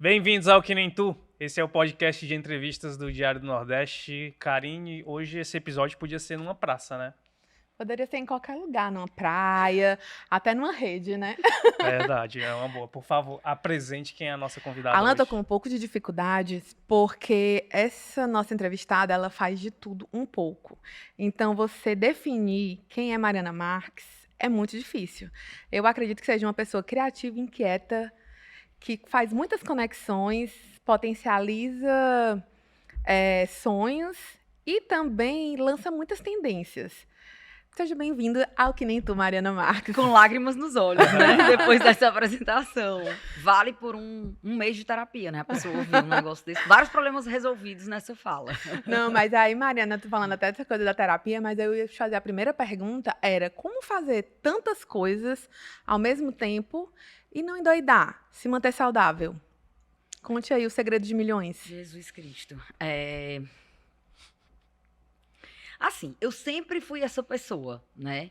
Bem-vindos ao Que Nem Tu. Esse é o podcast de entrevistas do Diário do Nordeste. Karine, hoje esse episódio podia ser numa praça, né? Poderia ser em qualquer lugar, numa praia, até numa rede, né? Verdade, é uma boa. Por favor, apresente quem é a nossa convidada Alan, tô hoje. com um pouco de dificuldades, porque essa nossa entrevistada, ela faz de tudo um pouco. Então, você definir quem é Mariana Marques é muito difícil. Eu acredito que seja uma pessoa criativa, inquieta, que faz muitas conexões, potencializa sonhos e também lança muitas tendências. Seja bem-vindo ao Que Nem Tu, Mariana Marques. Com lágrimas nos olhos, né? Depois dessa apresentação. Vale por um mês de terapia, né? A pessoa ouvir um negócio desse. Vários problemas resolvidos nessa fala. Não, mas aí, Mariana, tô falando até dessa coisa da terapia, mas eu ia te fazer a primeira pergunta, era como fazer tantas coisas ao mesmo tempo e não endoidar, se manter saudável? Conte aí o segredo de milhões. Jesus Cristo. Assim, eu sempre fui essa pessoa, né?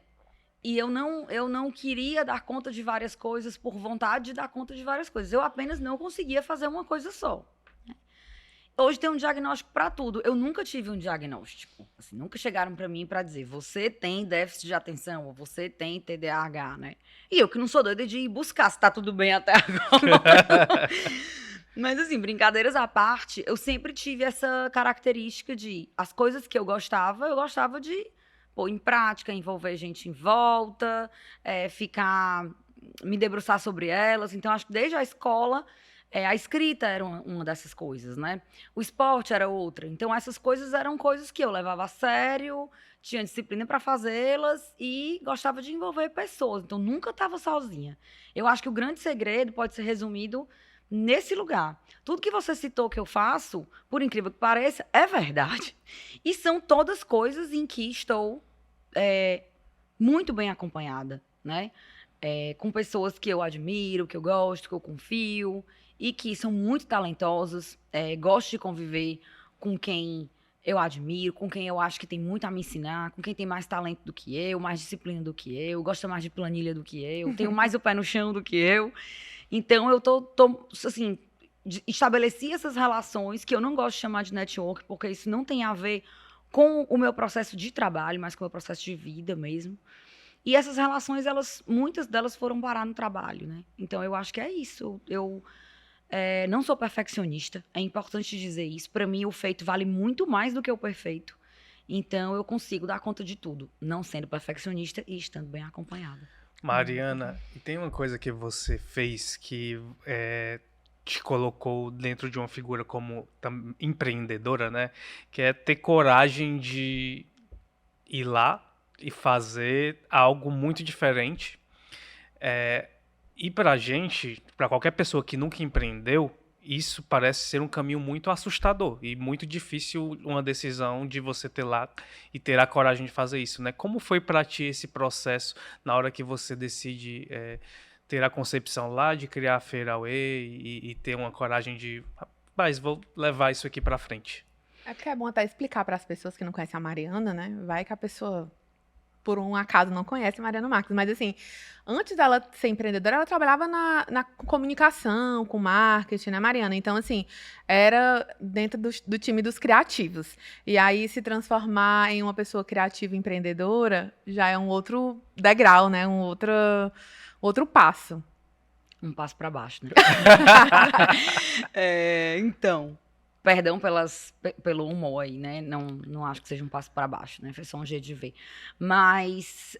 E eu não queria dar conta de várias coisas por vontade de dar conta de várias coisas. Eu apenas não conseguia fazer uma coisa só. Hoje tem um diagnóstico para tudo. Eu nunca tive um diagnóstico. Assim, nunca chegaram para mim para dizer, você tem déficit de atenção, ou você tem TDAH, né? E eu que não sou doida de ir buscar se tá tudo bem até agora. Mas assim, brincadeiras à parte, eu sempre tive essa característica de as coisas que eu gostava de pôr em prática, envolver gente em volta, me debruçar sobre elas. Então, acho que desde a escola, a escrita era uma dessas coisas, né? O esporte era outra. Então, essas coisas eram coisas que eu levava a sério, tinha disciplina para fazê-las e gostava de envolver pessoas. Então, nunca estava sozinha. Eu acho que o grande segredo pode ser resumido nesse lugar. Tudo que você citou que eu faço, por incrível que pareça, é verdade. E são todas coisas em que estou muito bem acompanhada, né? Com pessoas que eu admiro, que eu gosto, que eu confio e que são muito talentosas. Gosto de conviver com quem eu admiro, com quem eu acho que tem muito a me ensinar, com quem tem mais talento do que eu, mais disciplina do que eu, gosta mais de planilha do que eu, tenho mais o pé no chão do que eu. Então, eu assim, estabeleci essas relações que eu não gosto de chamar de network, porque isso não tem a ver com o meu processo de trabalho, mas com o meu processo de vida mesmo. E essas relações, muitas delas foram parar no trabalho, né? Então, eu acho que é isso. Eu não sou perfeccionista, é importante dizer isso. Para mim, o feito vale muito mais do que o perfeito. Então, eu consigo dar conta de tudo, não sendo perfeccionista e estando bem acompanhada. Mariana, e tem uma coisa que você fez que te colocou dentro de uma figura como empreendedora, né? Que é ter coragem de ir lá e fazer algo muito diferente. E pra gente, pra qualquer pessoa que nunca empreendeu, isso parece ser um caminho muito assustador e muito difícil uma decisão de você ter lá e ter a coragem de fazer isso, né? Como foi pra ti esse processo na hora que você decide ter a concepção lá de criar a Feira Away e ter uma coragem de, rapaz, vou levar isso aqui pra frente? É porque é bom até explicar para as pessoas que não conhecem a Mariana, né? Vai que a pessoa, por um acaso, não conhece a Mariana Marques. Mas, assim, antes dela ser empreendedora, ela trabalhava na comunicação, com marketing, né, Mariana? Então, assim, era dentro do time dos criativos. E aí, se transformar em uma pessoa criativa e empreendedora já é um outro degrau, né? Um outro passo. Um passo para baixo, né? Então, perdão pelo humor aí, né? Não acho que seja um passo para baixo, né? Foi só um jeito de ver. Mas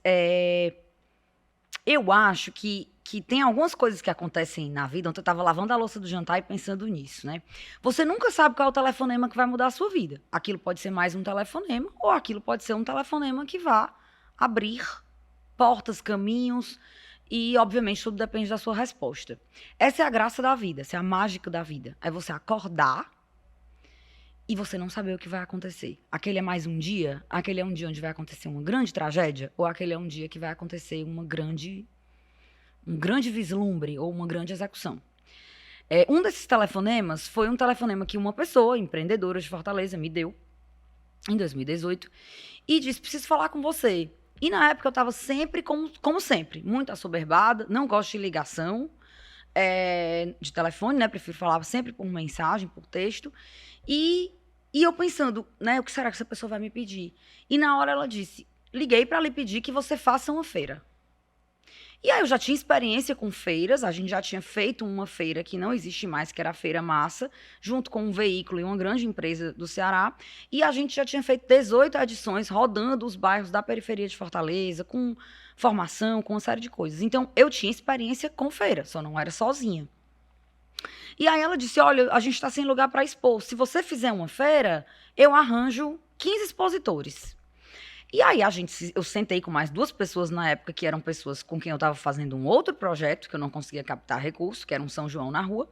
eu acho que tem algumas coisas que acontecem na vida. Ontem eu estava lavando a louça do jantar e pensando nisso, né? Você nunca sabe qual é o telefonema que vai mudar a sua vida. Aquilo pode ser mais um telefonema, ou aquilo pode ser um telefonema que vá abrir portas, caminhos. E, obviamente, tudo depende da sua resposta. Essa é a graça da vida, essa é a mágica da vida. É você acordar e você não saber o que vai acontecer. Aquele é mais um dia? Aquele é um dia onde vai acontecer uma grande tragédia? Ou aquele é um dia que vai acontecer um grande vislumbre ou uma grande execução? Um desses telefonemas foi um telefonema que uma pessoa, empreendedora de Fortaleza, me deu em 2018 e disse, preciso falar com você. E na época eu estava sempre, como sempre, muito assoberbada, não gosto de ligação, de telefone, né? Prefiro falar sempre por mensagem, por texto. E eu pensando, né? O que será que essa pessoa vai me pedir? E na hora ela disse, liguei para lhe pedir que você faça uma feira. E aí eu já tinha experiência com feiras, a gente já tinha feito uma feira que não existe mais, que era a Feira Massa, junto com um veículo e uma grande empresa do Ceará, e a gente já tinha feito 18 edições rodando os bairros da periferia de Fortaleza, com formação, com uma série de coisas. Então, eu tinha experiência com feira, só não era sozinha. E aí ela disse, olha, a gente está sem lugar para expor, se você fizer uma feira, eu arranjo 15 expositores. E aí eu sentei com mais 2 pessoas na época, que eram pessoas com quem eu estava fazendo um outro projeto, que eu não conseguia captar recurso, que era um São João na rua.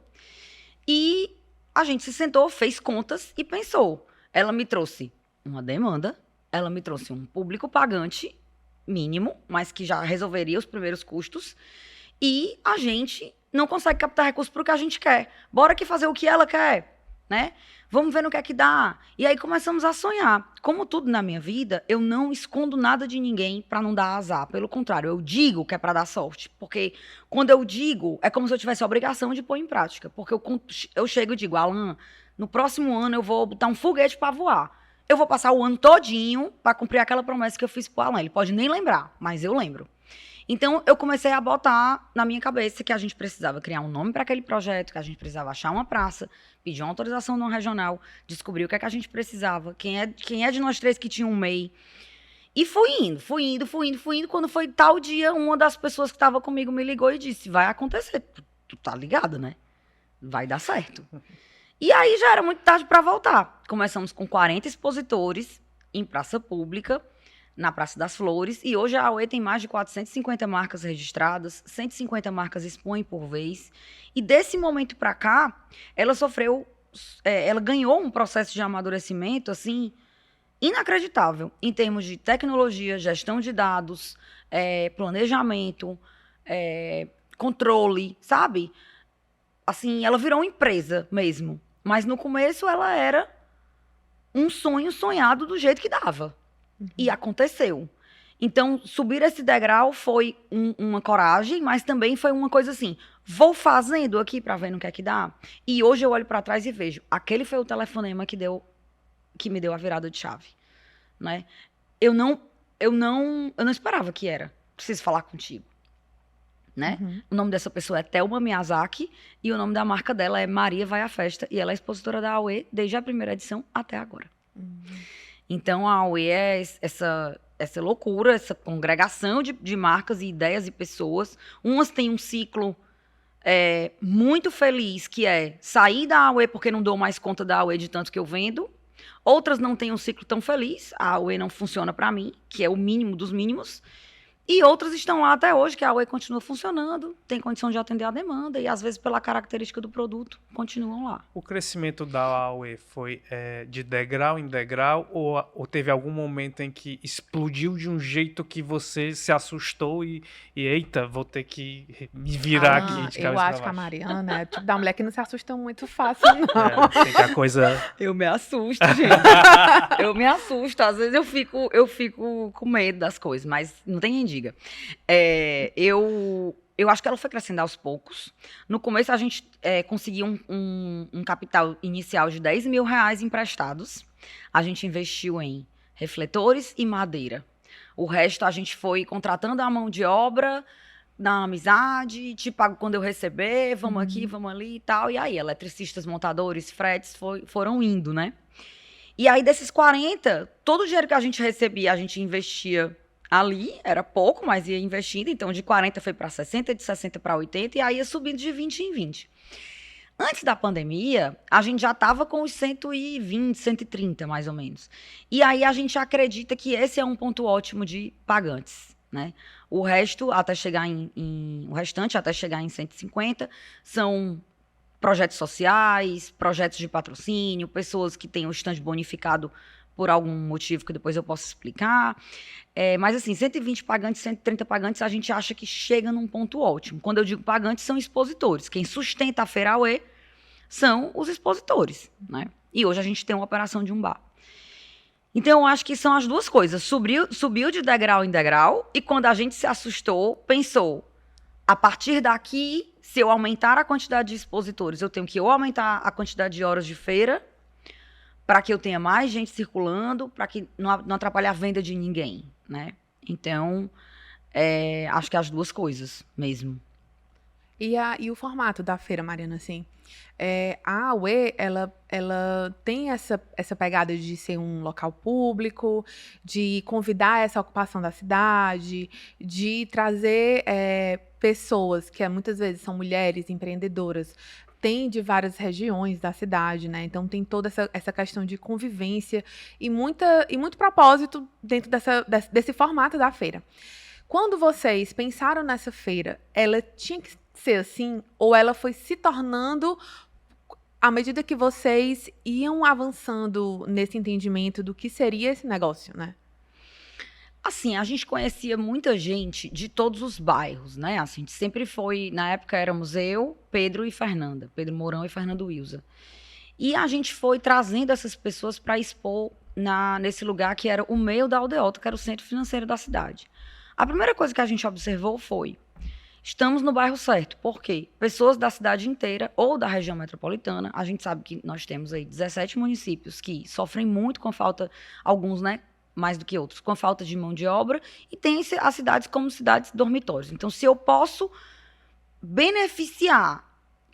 E a gente se sentou, fez contas e pensou. Ela me trouxe uma demanda, ela me trouxe um público pagante mínimo, mas que já resolveria os primeiros custos. E a gente não consegue captar recurso para o que a gente quer. Bora aqui fazer o que ela quer, né? Vamos ver no que é que dá. E aí começamos a sonhar. Como tudo na minha vida, eu não escondo nada de ninguém para não dar azar. Pelo contrário, eu digo que é para dar sorte. Porque quando eu digo, é como se eu tivesse a obrigação de pôr em prática. Porque eu chego e digo, Alan, no próximo ano eu vou botar um foguete para voar. Eu vou passar o ano todinho para cumprir aquela promessa que eu fiz pro Alan. Ele pode nem lembrar, mas eu lembro. Então, eu comecei a botar na minha cabeça que a gente precisava criar um nome para aquele projeto, que a gente precisava achar uma praça, pedir uma autorização numa regional, descobrir o que é que a gente precisava, quem é de nós 3 que tinha um MEI. E fui indo. Quando foi tal dia, uma das pessoas que estava comigo me ligou e disse, vai acontecer, tu tá ligado, né? Vai dar certo. E aí já era muito tarde para voltar. Começamos com 40 expositores em praça pública, na Praça das Flores, e hoje a AUE tem mais de 450 marcas registradas, 150 marcas expõem por vez, e desse momento para cá, ela ganhou um processo de amadurecimento, assim, inacreditável, em termos de tecnologia, gestão de dados, planejamento, controle, sabe? Assim, ela virou uma empresa mesmo, mas no começo ela era um sonho sonhado do jeito que dava. E aconteceu. Então, subir esse degrau foi uma coragem, mas também foi uma coisa assim, vou fazendo aqui para ver no que é que dá. E hoje eu olho para trás e vejo, aquele foi o telefonema que me deu a virada de chave, né? Eu não esperava que era. Preciso falar contigo, né? Uhum. O nome dessa pessoa é Thelma Miyazaki e o nome da marca dela é Maria Vai à Festa e ela é expositora da AUE desde a primeira edição até agora. Então, a AUE é essa loucura, essa congregação de marcas e ideias e pessoas. Umas têm um ciclo muito feliz, que é sair da AUE porque não dou mais conta da AUE de tanto que eu vendo. Outras não têm um ciclo tão feliz, a AUE não funciona para mim, que é o mínimo dos mínimos. E outras estão lá até hoje, que a AUE continua funcionando, tem condição de atender a demanda e, às vezes, pela característica do produto, continuam lá. O crescimento da AUE foi de degrau em degrau ou teve algum momento em que explodiu de um jeito que você se assustou e eita, vou ter que me virar aqui de cabeça Eu acho que pra a baixo? Mariana é tipo da mulher que não se assusta muito fácil, não. Tem que a coisa... Eu me assusto, gente. Eu me assusto. Às vezes eu fico com medo das coisas, mas não tem quem diga. Eu acho que ela foi crescendo aos poucos. No começo, a gente conseguiu um capital inicial de R$10 mil emprestados. A gente investiu em refletores e madeira. O resto, a gente foi contratando a mão de obra na amizade, te pago quando eu receber, vamos aqui, vamos ali e tal. E aí, eletricistas, montadores, fretes foram indo, né? E aí, desses 40, todo o dinheiro que a gente recebia, a gente investia ali, era pouco, mas ia investindo. Então, de 40 foi para 60, de 60 para 80, e aí ia subindo de 20 em 20. Antes da pandemia, a gente já estava com os 120, 130, mais ou menos. E aí a gente acredita que esse é um ponto ótimo de pagantes, né? O resto, até chegar o restante, até chegar em 150, são projetos sociais, projetos de patrocínio, pessoas que têm o stand bonificado por algum motivo que depois eu posso explicar. Mas assim, 120 pagantes, 130 pagantes, a gente acha que chega num ponto ótimo. Quando eu digo pagantes, são expositores. Quem sustenta a Feira AUE são os expositores, né? E hoje a gente tem uma operação de um bar. Então, eu acho que são as duas coisas. Subiu de degrau em degrau, e quando a gente se assustou, pensou, A partir daqui, se eu aumentar a quantidade de expositores, eu tenho que ou aumentar a quantidade de horas de feira, para que eu tenha mais gente circulando, para que não atrapalhe a venda de ninguém, né? Então, acho que as duas coisas mesmo. E o formato da feira, Mariana, assim, a AUE, ela tem essa pegada de ser um local público, de convidar essa ocupação da cidade, de trazer pessoas que muitas vezes são mulheres empreendedoras, tem de várias regiões da cidade, né? Então tem toda essa questão de convivência e muito propósito dentro desse formato da feira. Quando vocês pensaram nessa feira, ela tinha que ser assim, ou ela foi se tornando à medida que vocês iam avançando nesse entendimento do que seria esse negócio, né? Assim, a gente conhecia muita gente de todos os bairros, né? Assim, a gente sempre foi, na época éramos eu, Pedro e Fernanda, Pedro Mourão e Fernando Wilson. E a gente foi trazendo essas pessoas para expor nesse lugar que era o meio da aldeota, que era o centro financeiro da cidade. A primeira coisa que a gente observou foi: estamos no bairro certo. Por quê? Pessoas da cidade inteira ou da região metropolitana. A gente sabe que nós temos aí 17 municípios que sofrem muito com falta, alguns, né, mais do que outros, com a falta de mão de obra, e tem as cidades como cidades dormitórios. Então, se eu posso beneficiar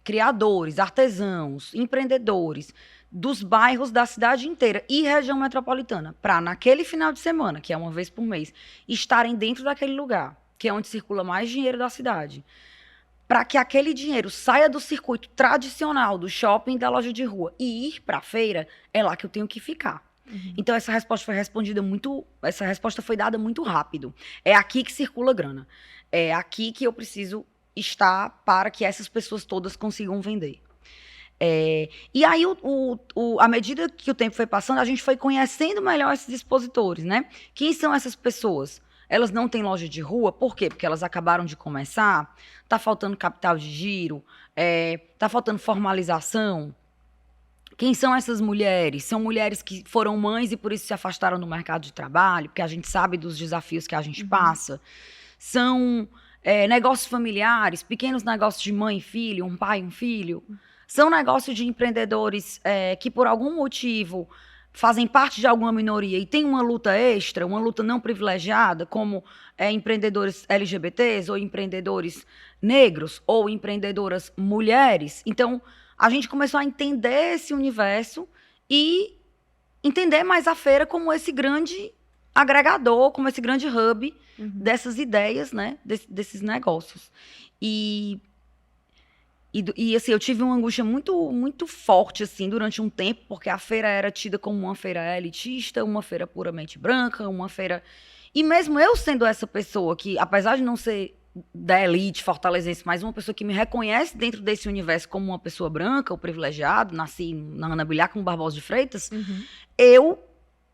criadores, artesãos, empreendedores dos bairros da cidade inteira e região metropolitana, para naquele final de semana, que é uma vez por mês, estarem dentro daquele lugar, que é onde circula mais dinheiro da cidade, para que aquele dinheiro saia do circuito tradicional do shopping, da loja de rua e ir para a feira, é lá que eu tenho que ficar. Então essa resposta foi dada muito rápido. É aqui que circula grana. É aqui que eu preciso estar para que essas pessoas todas consigam vender. E aí, à medida que o tempo foi passando, a gente foi conhecendo melhor esses expositores, né? Quem são essas pessoas? Elas não têm loja de rua, por quê? Porque elas acabaram de começar, tá faltando capital de giro, tá faltando formalização. Quem são essas mulheres? São mulheres que foram mães e por isso se afastaram do mercado de trabalho, porque a gente sabe dos desafios que a gente passa. São negócios familiares, pequenos negócios de mãe e filho, um pai e um filho. São negócios de empreendedores que, por algum motivo, fazem parte de alguma minoria e tem uma luta extra, uma luta não privilegiada, como empreendedores LGBTs ou empreendedores negros ou empreendedoras mulheres. Então, a gente começou a entender esse universo e entender mais a feira como esse grande agregador, como esse grande hub dessas ideias, né, desses negócios. E assim, eu tive uma angústia muito, muito forte, assim, durante um tempo, porque a feira era tida como uma feira elitista, uma feira puramente branca, uma feira... E mesmo eu sendo essa pessoa que, apesar de não ser da elite fortalezense, mas uma pessoa que me reconhece dentro desse universo como uma pessoa branca ou privilegiada, nasci na Ana Bilhar com Barbosa de Freitas, eu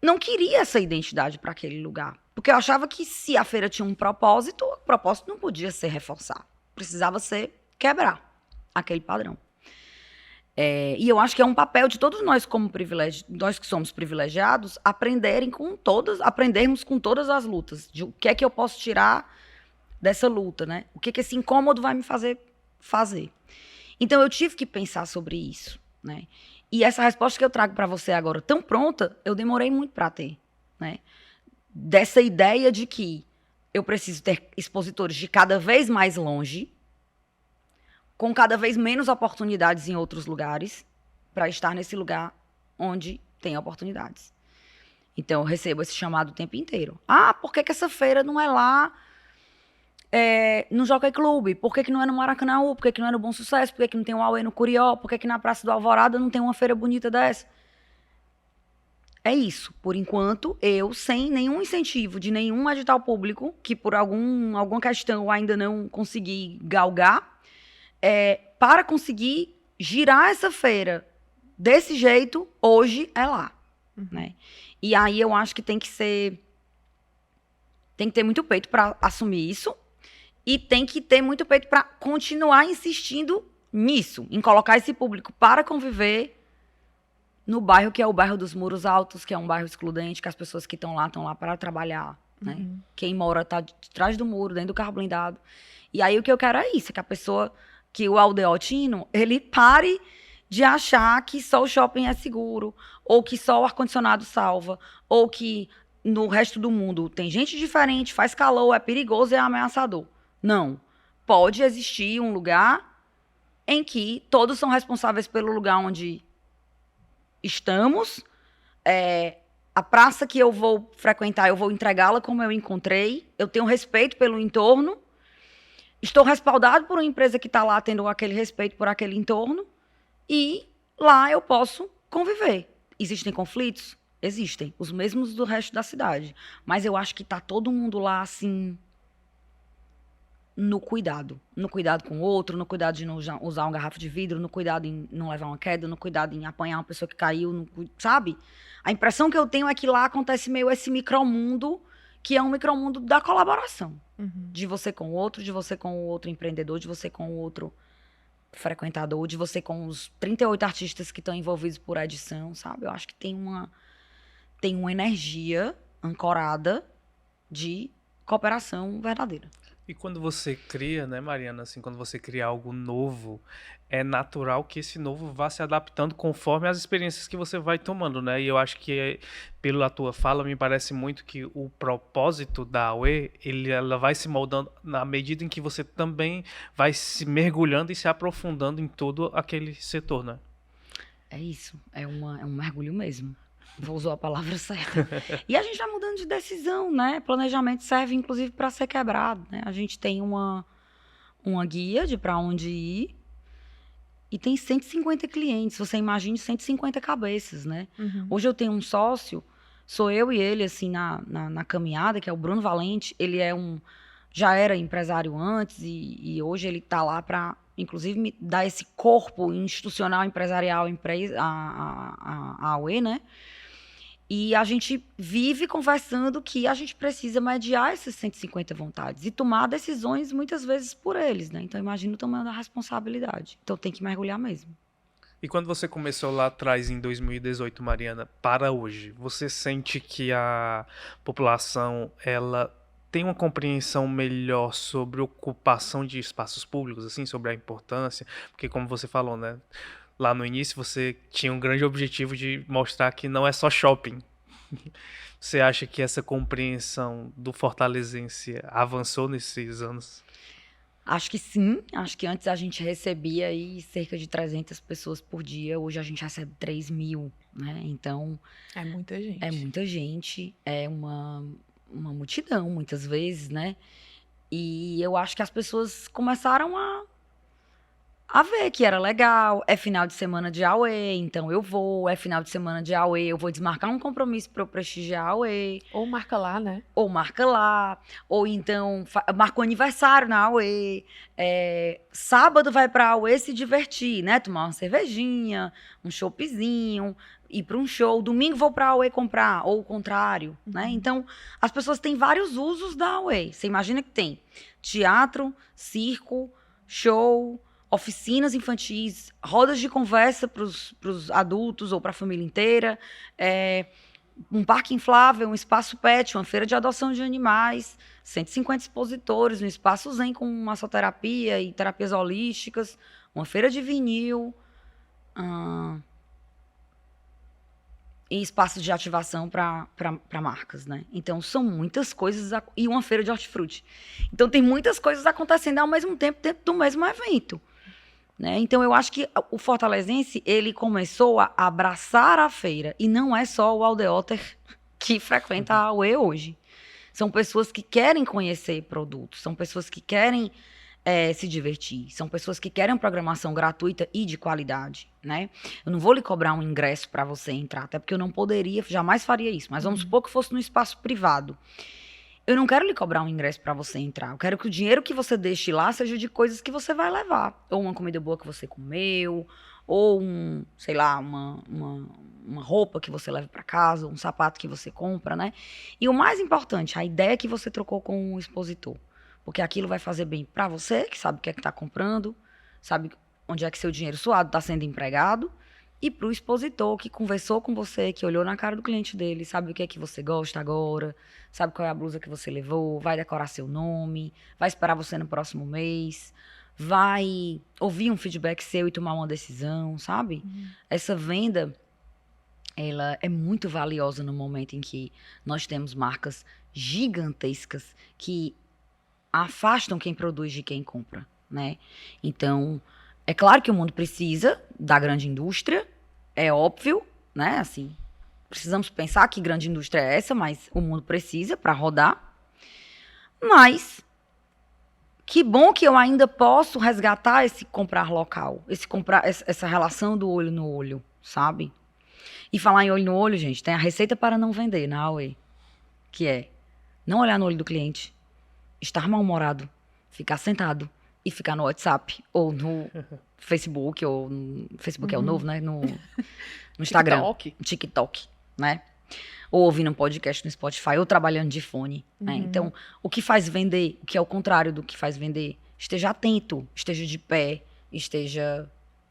não queria essa identidade para aquele lugar. Porque eu achava que se a feira tinha um propósito, o propósito não podia ser reforçar. Precisava ser quebrar aquele padrão. E eu acho que é um papel de todos nós como nós que somos privilegiados, aprendermos com todas as lutas, de o que é que eu posso tirar dessa luta, né? O que esse incômodo vai me fazer. Então eu tive que pensar sobre isso, né? E essa resposta que eu trago para você agora tão pronta, eu demorei muito para ter, né? Dessa ideia de que eu preciso ter expositores de cada vez mais longe, com cada vez menos oportunidades em outros lugares, para estar nesse lugar onde tem oportunidades. Então, eu recebo esse chamado o tempo inteiro. Ah, por que essa feira não é lá no Jockey Club? Por que não é no Maracanãú? Por que não é no Bom Sucesso? Por que não tem um Auê no Curió? Por que na Praça do Alvorada não tem uma feira bonita dessa? É isso. Por enquanto, eu, sem nenhum incentivo de nenhum edital público, que por alguma questão eu ainda não consegui galgar, para conseguir girar essa feira desse jeito, hoje é lá. Né? E aí eu acho que tem que ter muito peito para assumir isso e tem que ter muito peito para continuar insistindo nisso, em colocar esse público para conviver no bairro que é o bairro dos Muros Altos, que é um bairro excludente, que as pessoas que estão lá para trabalhar né? Uhum. Quem mora tá de trás do muro, dentro do carro blindado. E aí o que eu quero é isso, que a pessoa, que o aldeotino, ele pare de achar que só o shopping é seguro, ou que só o ar-condicionado salva, ou que no resto do mundo tem gente diferente, faz calor, é perigoso e é ameaçador. Não. Pode existir um lugar em que todos são responsáveis pelo lugar onde estamos. A praça que eu vou frequentar, eu vou entregá-la como eu encontrei. Eu tenho respeito pelo entorno. Estou respaldado por uma empresa que está lá tendo aquele respeito por aquele entorno. E lá eu posso conviver. Existem conflitos? Existem. Os mesmos do resto da cidade. Mas eu acho que tá todo mundo lá, assim, no cuidado. No cuidado com o outro, no cuidado de não usar um garrafa de vidro, no cuidado em não levar uma queda, no cuidado em apanhar uma pessoa que caiu, sabe? A impressão que eu tenho é que lá acontece meio esse micromundo, que é um micromundo da colaboração. Uhum. De você com o outro, de você com o outro empreendedor, de você com o outro frequentador, de você com os 38 artistas que estão envolvidos por edição, sabe? Eu acho que tem uma energia ancorada de cooperação verdadeira. E quando você cria, né, Mariana, assim, quando você cria algo novo, é natural que esse novo vá se adaptando conforme as experiências que você vai tomando, né? E eu acho que, pela tua fala, me parece muito que o propósito da AUE, ela vai se moldando na medida em que você também vai se mergulhando e se aprofundando em todo aquele setor, né? É isso, é um mergulho mesmo. Vou usar a palavra certa. E a gente vai mudando de decisão, né? Planejamento serve, inclusive, para ser quebrado, né? A gente tem uma guia de para onde ir e tem 150 clientes. Você imagine 150 cabeças, né? Uhum. Hoje eu tenho um sócio, sou eu e ele, assim, na caminhada, que é o Bruno Valente. Ele já era empresário antes e hoje ele está lá para, inclusive, me dar esse corpo institucional empresarial à AUE, né? E a gente vive conversando que a gente precisa mediar essas 150 vontades e tomar decisões muitas vezes por eles, né? Então, imagina o tamanho da responsabilidade. Então, tem que mergulhar mesmo. E quando você começou lá atrás, em 2018, Mariana, para hoje, você sente que a população, ela tem uma compreensão melhor sobre ocupação de espaços públicos, assim, sobre a importância? Porque, como você falou, né? Lá no início você tinha um grande objetivo de mostrar que não é só shopping. Você acha que essa compreensão do fortalezense avançou nesses anos? Acho que sim. Acho que antes a gente recebia aí cerca de 300 pessoas por dia. Hoje a gente recebe 3.000, né? Então, É muita gente. é muita gente. É uma multidão, muitas vezes, né? E eu acho que as pessoas começaram a ver que era legal. É final de semana de AUE, então eu vou. É final de semana de AUE, eu vou desmarcar um compromisso para eu prestigiar a AUE. Ou marca lá, né? Ou marca lá. Ou então marca o aniversário na AUE. Sábado vai pra AUE se divertir, né? Tomar uma cervejinha, um choppzinho, ir para um show. Domingo vou pra AUE comprar, ou o contrário, né? Então, as pessoas têm vários usos da AUE. Você imagina que tem teatro, circo, show, oficinas infantis, rodas de conversa para os adultos ou para a família inteira, um parque inflável, um espaço pet, uma feira de adoção de animais, 150 expositores, um espaço zen com massoterapia e terapias holísticas, uma feira de vinil, e espaços de ativação para marcas, né? Então, são muitas coisas, e uma feira de hortifruti. Então, tem muitas coisas acontecendo ao mesmo tempo dentro do mesmo evento. Né? Então, eu acho que o fortalezense, ele começou a abraçar a feira, e não é só o aldeoter que frequenta a AUE hoje. São pessoas que querem conhecer produtos, são pessoas que querem se divertir, são pessoas que querem programação gratuita e de qualidade, né? Eu não vou lhe cobrar um ingresso para você entrar, até porque eu não poderia, jamais faria isso, mas vamos supor que fosse num espaço privado. Eu não quero lhe cobrar um ingresso para você entrar. Eu quero que o dinheiro que você deixe lá seja de coisas que você vai levar. Ou uma comida boa que você comeu, ou sei lá, uma roupa que você leva para casa, um sapato que você compra, né? E o mais importante, a ideia que você trocou com o expositor. Porque aquilo vai fazer bem para você, que sabe o que é que está comprando, sabe onde é que seu dinheiro suado está sendo empregado, e para o expositor que conversou com você, que olhou na cara do cliente dele, sabe o que é que você gosta agora, sabe qual é a blusa que você levou, vai decorar seu nome, vai esperar você no próximo mês, vai ouvir um feedback seu e tomar uma decisão, sabe? Essa venda, ela é muito valiosa no momento em que nós temos marcas gigantescas que afastam quem produz de quem compra, né? Então, é claro que o mundo precisa da grande indústria, é óbvio, né? Assim, precisamos pensar que grande indústria é essa, mas o mundo precisa para rodar. Mas que bom que eu ainda posso resgatar esse comprar local, essa relação do olho no olho, sabe? E falar em olho no olho, gente, tem a receita para não vender na Away, que é não olhar no olho do cliente, estar mal-humorado, ficar sentado e ficar no WhatsApp ou no Facebook, ou no Facebook é o novo, né? No Instagram, TikTok, né? Ou ouvindo um podcast no Spotify, ou trabalhando de fone, né? Então, o que faz vender, o que é o contrário do que faz vender, esteja atento, esteja de pé,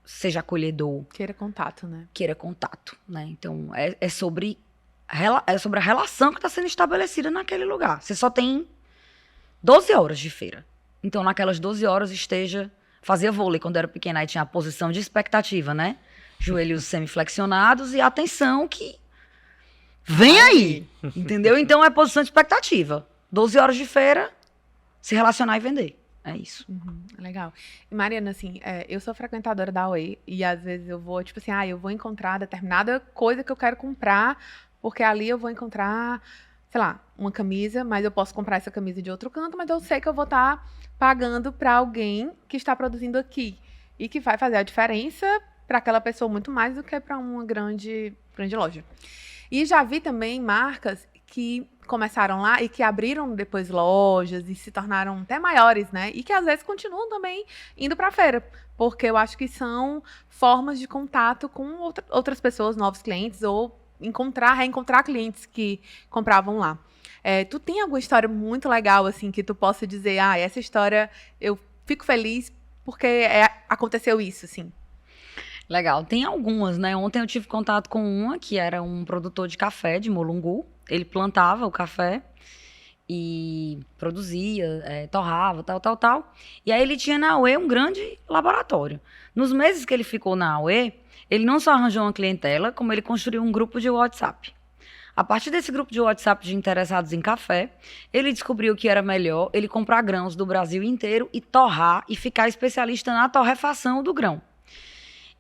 seja acolhedor. Queira contato, né? Queira contato, né? Então, é sobre a relação que está sendo estabelecida naquele lugar. Você só tem 12 horas de feira. Então, naquelas 12 horas, fazia vôlei quando era pequena, aí tinha a posição de expectativa, né? Joelhos semiflexionados e atenção que vem aí, entendeu? Então, é posição de expectativa. 12 horas de feira, se relacionar e vender. É isso. Legal. E Mariana, assim, eu sou frequentadora da Away e às vezes eu vou, tipo assim, eu vou encontrar determinada coisa que eu quero comprar, porque ali eu vou encontrar, sei lá, uma camisa, mas eu posso comprar essa camisa de outro canto, mas eu sei que eu vou estar pagando para alguém que está produzindo aqui e que vai fazer a diferença para aquela pessoa muito mais do que para uma grande loja. E já vi também marcas que começaram lá e que abriram depois lojas e se tornaram até maiores, né? E que às vezes continuam também indo para a feira, porque eu acho que são formas de contato com outras pessoas, novos clientes, ou reencontrar clientes que compravam lá. Tu tem alguma história muito legal, assim, que tu possa dizer, essa história eu fico feliz porque aconteceu isso, assim? Legal, tem algumas, né? Ontem eu tive contato com uma que era um produtor de café de Mulungu. Ele plantava o café e produzia, torrava, tal. E aí ele tinha na Away um grande laboratório. Nos meses que ele ficou na Away, ele não só arranjou uma clientela, como ele construiu um grupo de WhatsApp. A partir desse grupo de WhatsApp de interessados em café, ele descobriu que era melhor ele comprar grãos do Brasil inteiro e torrar e ficar especialista na torrefação do grão.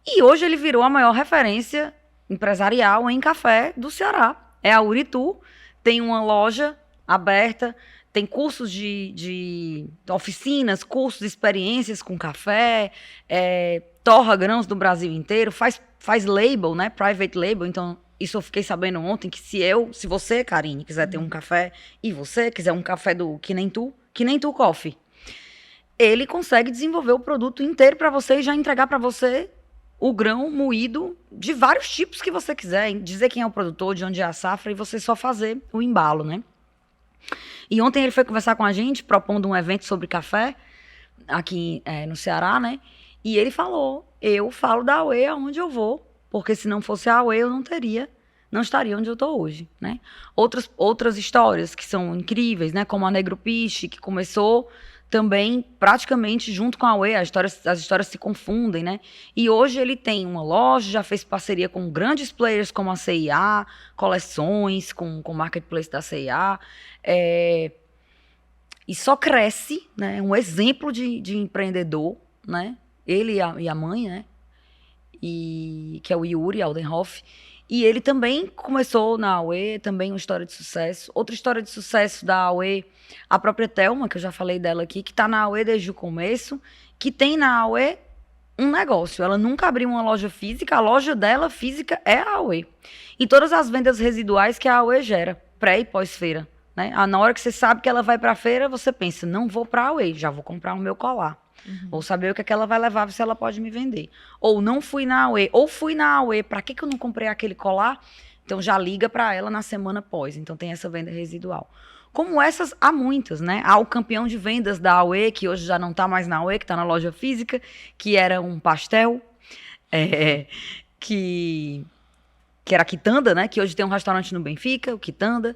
E hoje ele virou a maior referência empresarial em café do Ceará. É a Uritu, tem uma loja aberta, tem cursos de oficinas, cursos, experiências com café, torra grãos do Brasil inteiro, faz label, né? Private label. Então, isso eu fiquei sabendo ontem, que se você, Karine, quiser ter um café, e você quiser um café do Que Nem Tu Coffee, ele consegue desenvolver o produto inteiro para você e já entregar para você o grão moído de vários tipos que você quiser, dizer quem é o produtor, de onde é a safra, e você só fazer o embalo, né? E ontem ele foi conversar com a gente, propondo um evento sobre café, aqui no Ceará, né? E ele falou, eu falo da Away aonde eu vou, porque se não fosse a Away eu não estaria onde eu estou hoje, né? Outras histórias que são incríveis, né? Como a Negro Piche, que começou também praticamente junto com a Away, as histórias se confundem, né? E hoje ele tem uma loja, já fez parceria com grandes players como a C&A, coleções com o marketplace da C&A, e só cresce, né? Um exemplo de empreendedor, né? Ele e a mãe, né? Que é o Yuri Aldenhoff. E ele também começou na Away, também uma história de sucesso. Outra história de sucesso da Away, a própria Thelma, que eu já falei dela aqui, que está na Away desde o começo, que tem na Away um negócio. Ela nunca abriu uma loja física, a loja dela física é a Away. E todas as vendas residuais que a Away gera, pré e pós-feira, né? Na hora que você sabe que ela vai para a feira, você pensa, não vou para a Away, já vou comprar o meu colar. Ou saber o que ela vai levar, se ela pode me vender. Ou não fui na Away, ou fui na Away, para que eu não comprei aquele colar? Então já liga para ela na semana pós. Então tem essa venda residual. Como essas, há muitas, né? Há o campeão de vendas da Away, que hoje já não está mais na Away, que está na loja física, que era um pastel. que era a Quitanda, né? Que hoje tem um restaurante no Benfica, o Quitanda.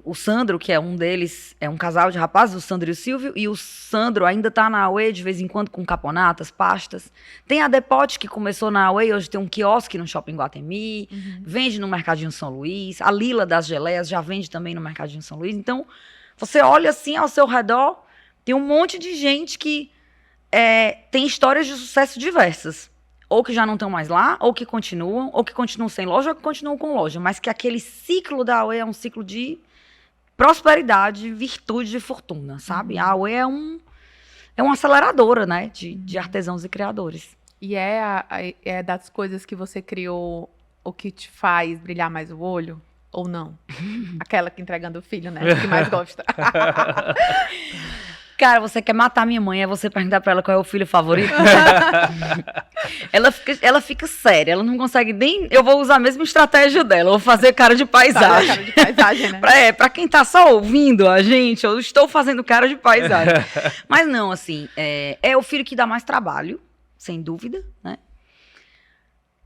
O Sandro, que é um deles, é um casal de rapazes, o Sandro e o Silvio, e o Sandro ainda tá na Away de vez em quando com caponatas, pastas. Tem a Depote, que começou na Away, hoje tem um quiosque no Shopping Guatemi, vende no Mercadinho São Luís, a Lila das Geleias já vende também no Mercadinho São Luís. Então, você olha assim ao seu redor, tem um monte de gente que tem histórias de sucesso diversas. Ou que já não estão mais lá, ou que continuam sem loja, ou que continuam com loja. Mas que aquele ciclo da Away é um ciclo de prosperidade, virtude e fortuna, sabe? A Away é uma aceleradora, né? De artesãos e criadores. E é das coisas que você criou o que te faz brilhar mais o olho? Ou não? Aquela que entregando o filho, né? Que mais gosta. Cara, você quer matar minha mãe, é você perguntar pra ela qual é o filho favorito? Ela fica séria, ela não consegue nem... Eu vou usar a mesma estratégia dela, eu vou fazer cara de paisagem. Cara de paisagem, né? Pra quem tá só ouvindo a gente, eu estou fazendo cara de paisagem. Mas não, assim, é o filho que dá mais trabalho, sem dúvida, né?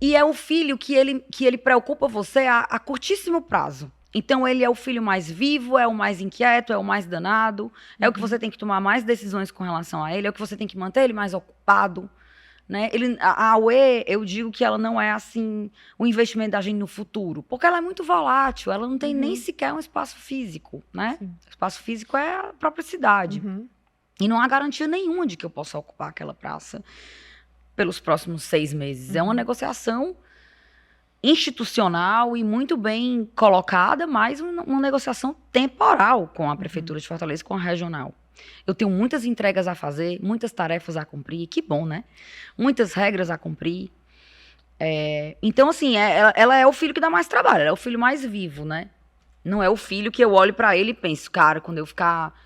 E é o filho que ele preocupa você a curtíssimo prazo. Então, ele é o filho mais vivo, é o mais inquieto, é o mais danado, é o que você tem que tomar mais decisões com relação a ele, é o que você tem que manter ele mais ocupado, né? A Away, eu digo que ela não é, assim, o investimento da gente no futuro, porque ela é muito volátil, ela não tem nem sequer um espaço físico, né? Sim. O espaço físico é a própria cidade. E não há garantia nenhuma de que eu possa ocupar aquela praça pelos próximos 6 meses. É uma negociação institucional e muito bem colocada, mas uma negociação temporal com a Prefeitura de Fortaleza, com a regional. Eu tenho muitas entregas a fazer, muitas tarefas a cumprir, que bom, né? Muitas regras a cumprir. Então, assim, ela é o filho que dá mais trabalho, ela é o filho mais vivo, né? Não é o filho que eu olho pra ele e penso, cara, quando eu ficar,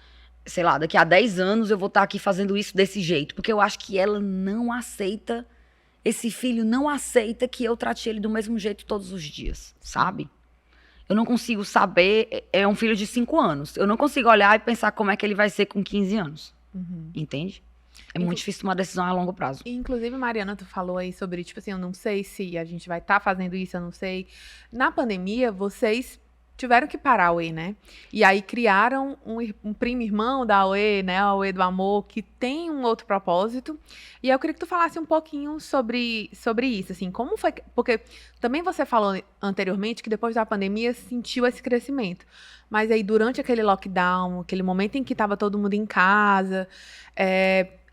sei lá, daqui a 10 anos eu vou estar aqui fazendo isso desse jeito, porque eu acho que ela não aceita... Esse filho não aceita que eu trate ele do mesmo jeito todos os dias, sabe? Eu não consigo saber... É um filho de 5 anos. Eu não consigo olhar e pensar como é que ele vai ser com 15 anos. Entende? É muito difícil tomar decisão a longo prazo. Inclusive, Mariana, tu falou aí sobre, tipo assim, eu não sei se a gente vai estar fazendo isso, eu não sei. Na pandemia, vocês tiveram que parar a Away, né? E aí criaram um primo-irmão da Away, né? A Away do Amor, que tem um outro propósito. E eu queria que tu falasse um pouquinho sobre isso, assim, como foi... Porque também você falou anteriormente que depois da pandemia sentiu esse crescimento. Mas aí, durante aquele lockdown, aquele momento em que estava todo mundo em casa,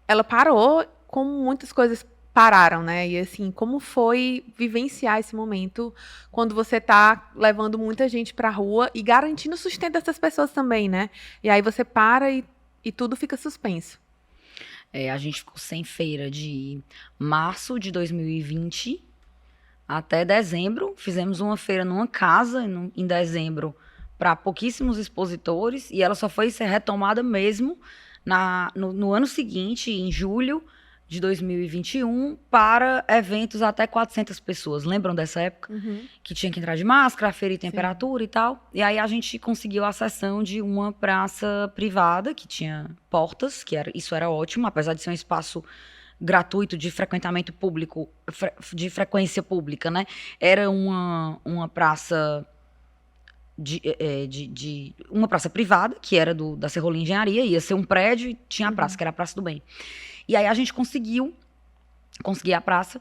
ela parou, como muitas coisas pararam, né? E assim, como foi vivenciar esse momento quando você tá levando muita gente pra rua e garantindo o sustento dessas pessoas também, né? E aí você para e tudo fica suspenso. A gente ficou sem feira de março de 2020 até dezembro. Fizemos uma feira numa casa em dezembro para pouquíssimos expositores e ela só foi ser retomada mesmo no ano seguinte, em julho de 2021, para eventos até 400 pessoas. Lembram dessa época? Que tinha que entrar de máscara, aferir temperatura e tal. E aí a gente conseguiu a cessão de uma praça privada, que tinha portas, isso era ótimo, apesar de ser um espaço gratuito de frequentamento público, de frequência pública, né? Era uma praça... uma praça privada, que era da Serrolim Engenharia, ia ser um prédio e tinha a praça, que era a Praça do Bem. E aí a gente conseguiu a praça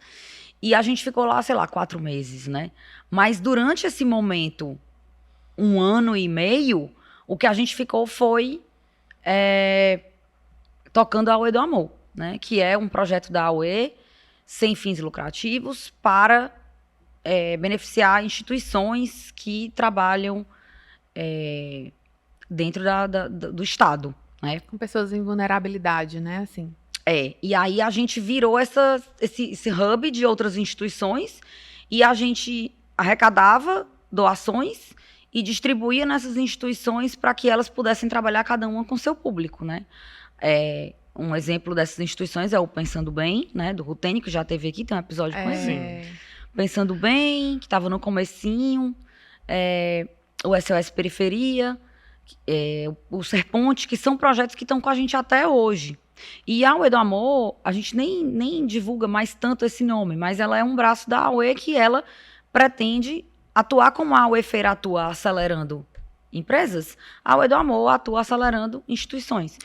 e a gente ficou lá, sei lá, 4 meses, né? Mas durante esse momento, 1 ano e meio, o que a gente ficou foi tocando a Away do Amor, né? Que é um projeto da Away sem fins lucrativos para beneficiar instituições que trabalham dentro do Estado, né? Com pessoas em vulnerabilidade, né? Assim. E aí a gente virou esse hub de outras instituições e a gente arrecadava doações e distribuía nessas instituições para que elas pudessem trabalhar cada uma com seu público, né? Um exemplo dessas instituições é o Pensando Bem, né? Do Rutênio, que já teve aqui, tem um episódio com ele. Pensando Bem, que estava no comecinho, o SOS Periferia, o Ser Ponte, que são projetos que estão com a gente até hoje. E a AUE do Amor, a gente nem divulga mais tanto esse nome, mas ela é um braço da AUE que ela pretende atuar como a AUE Feira atua acelerando empresas, a AUE do Amor atua acelerando instituições.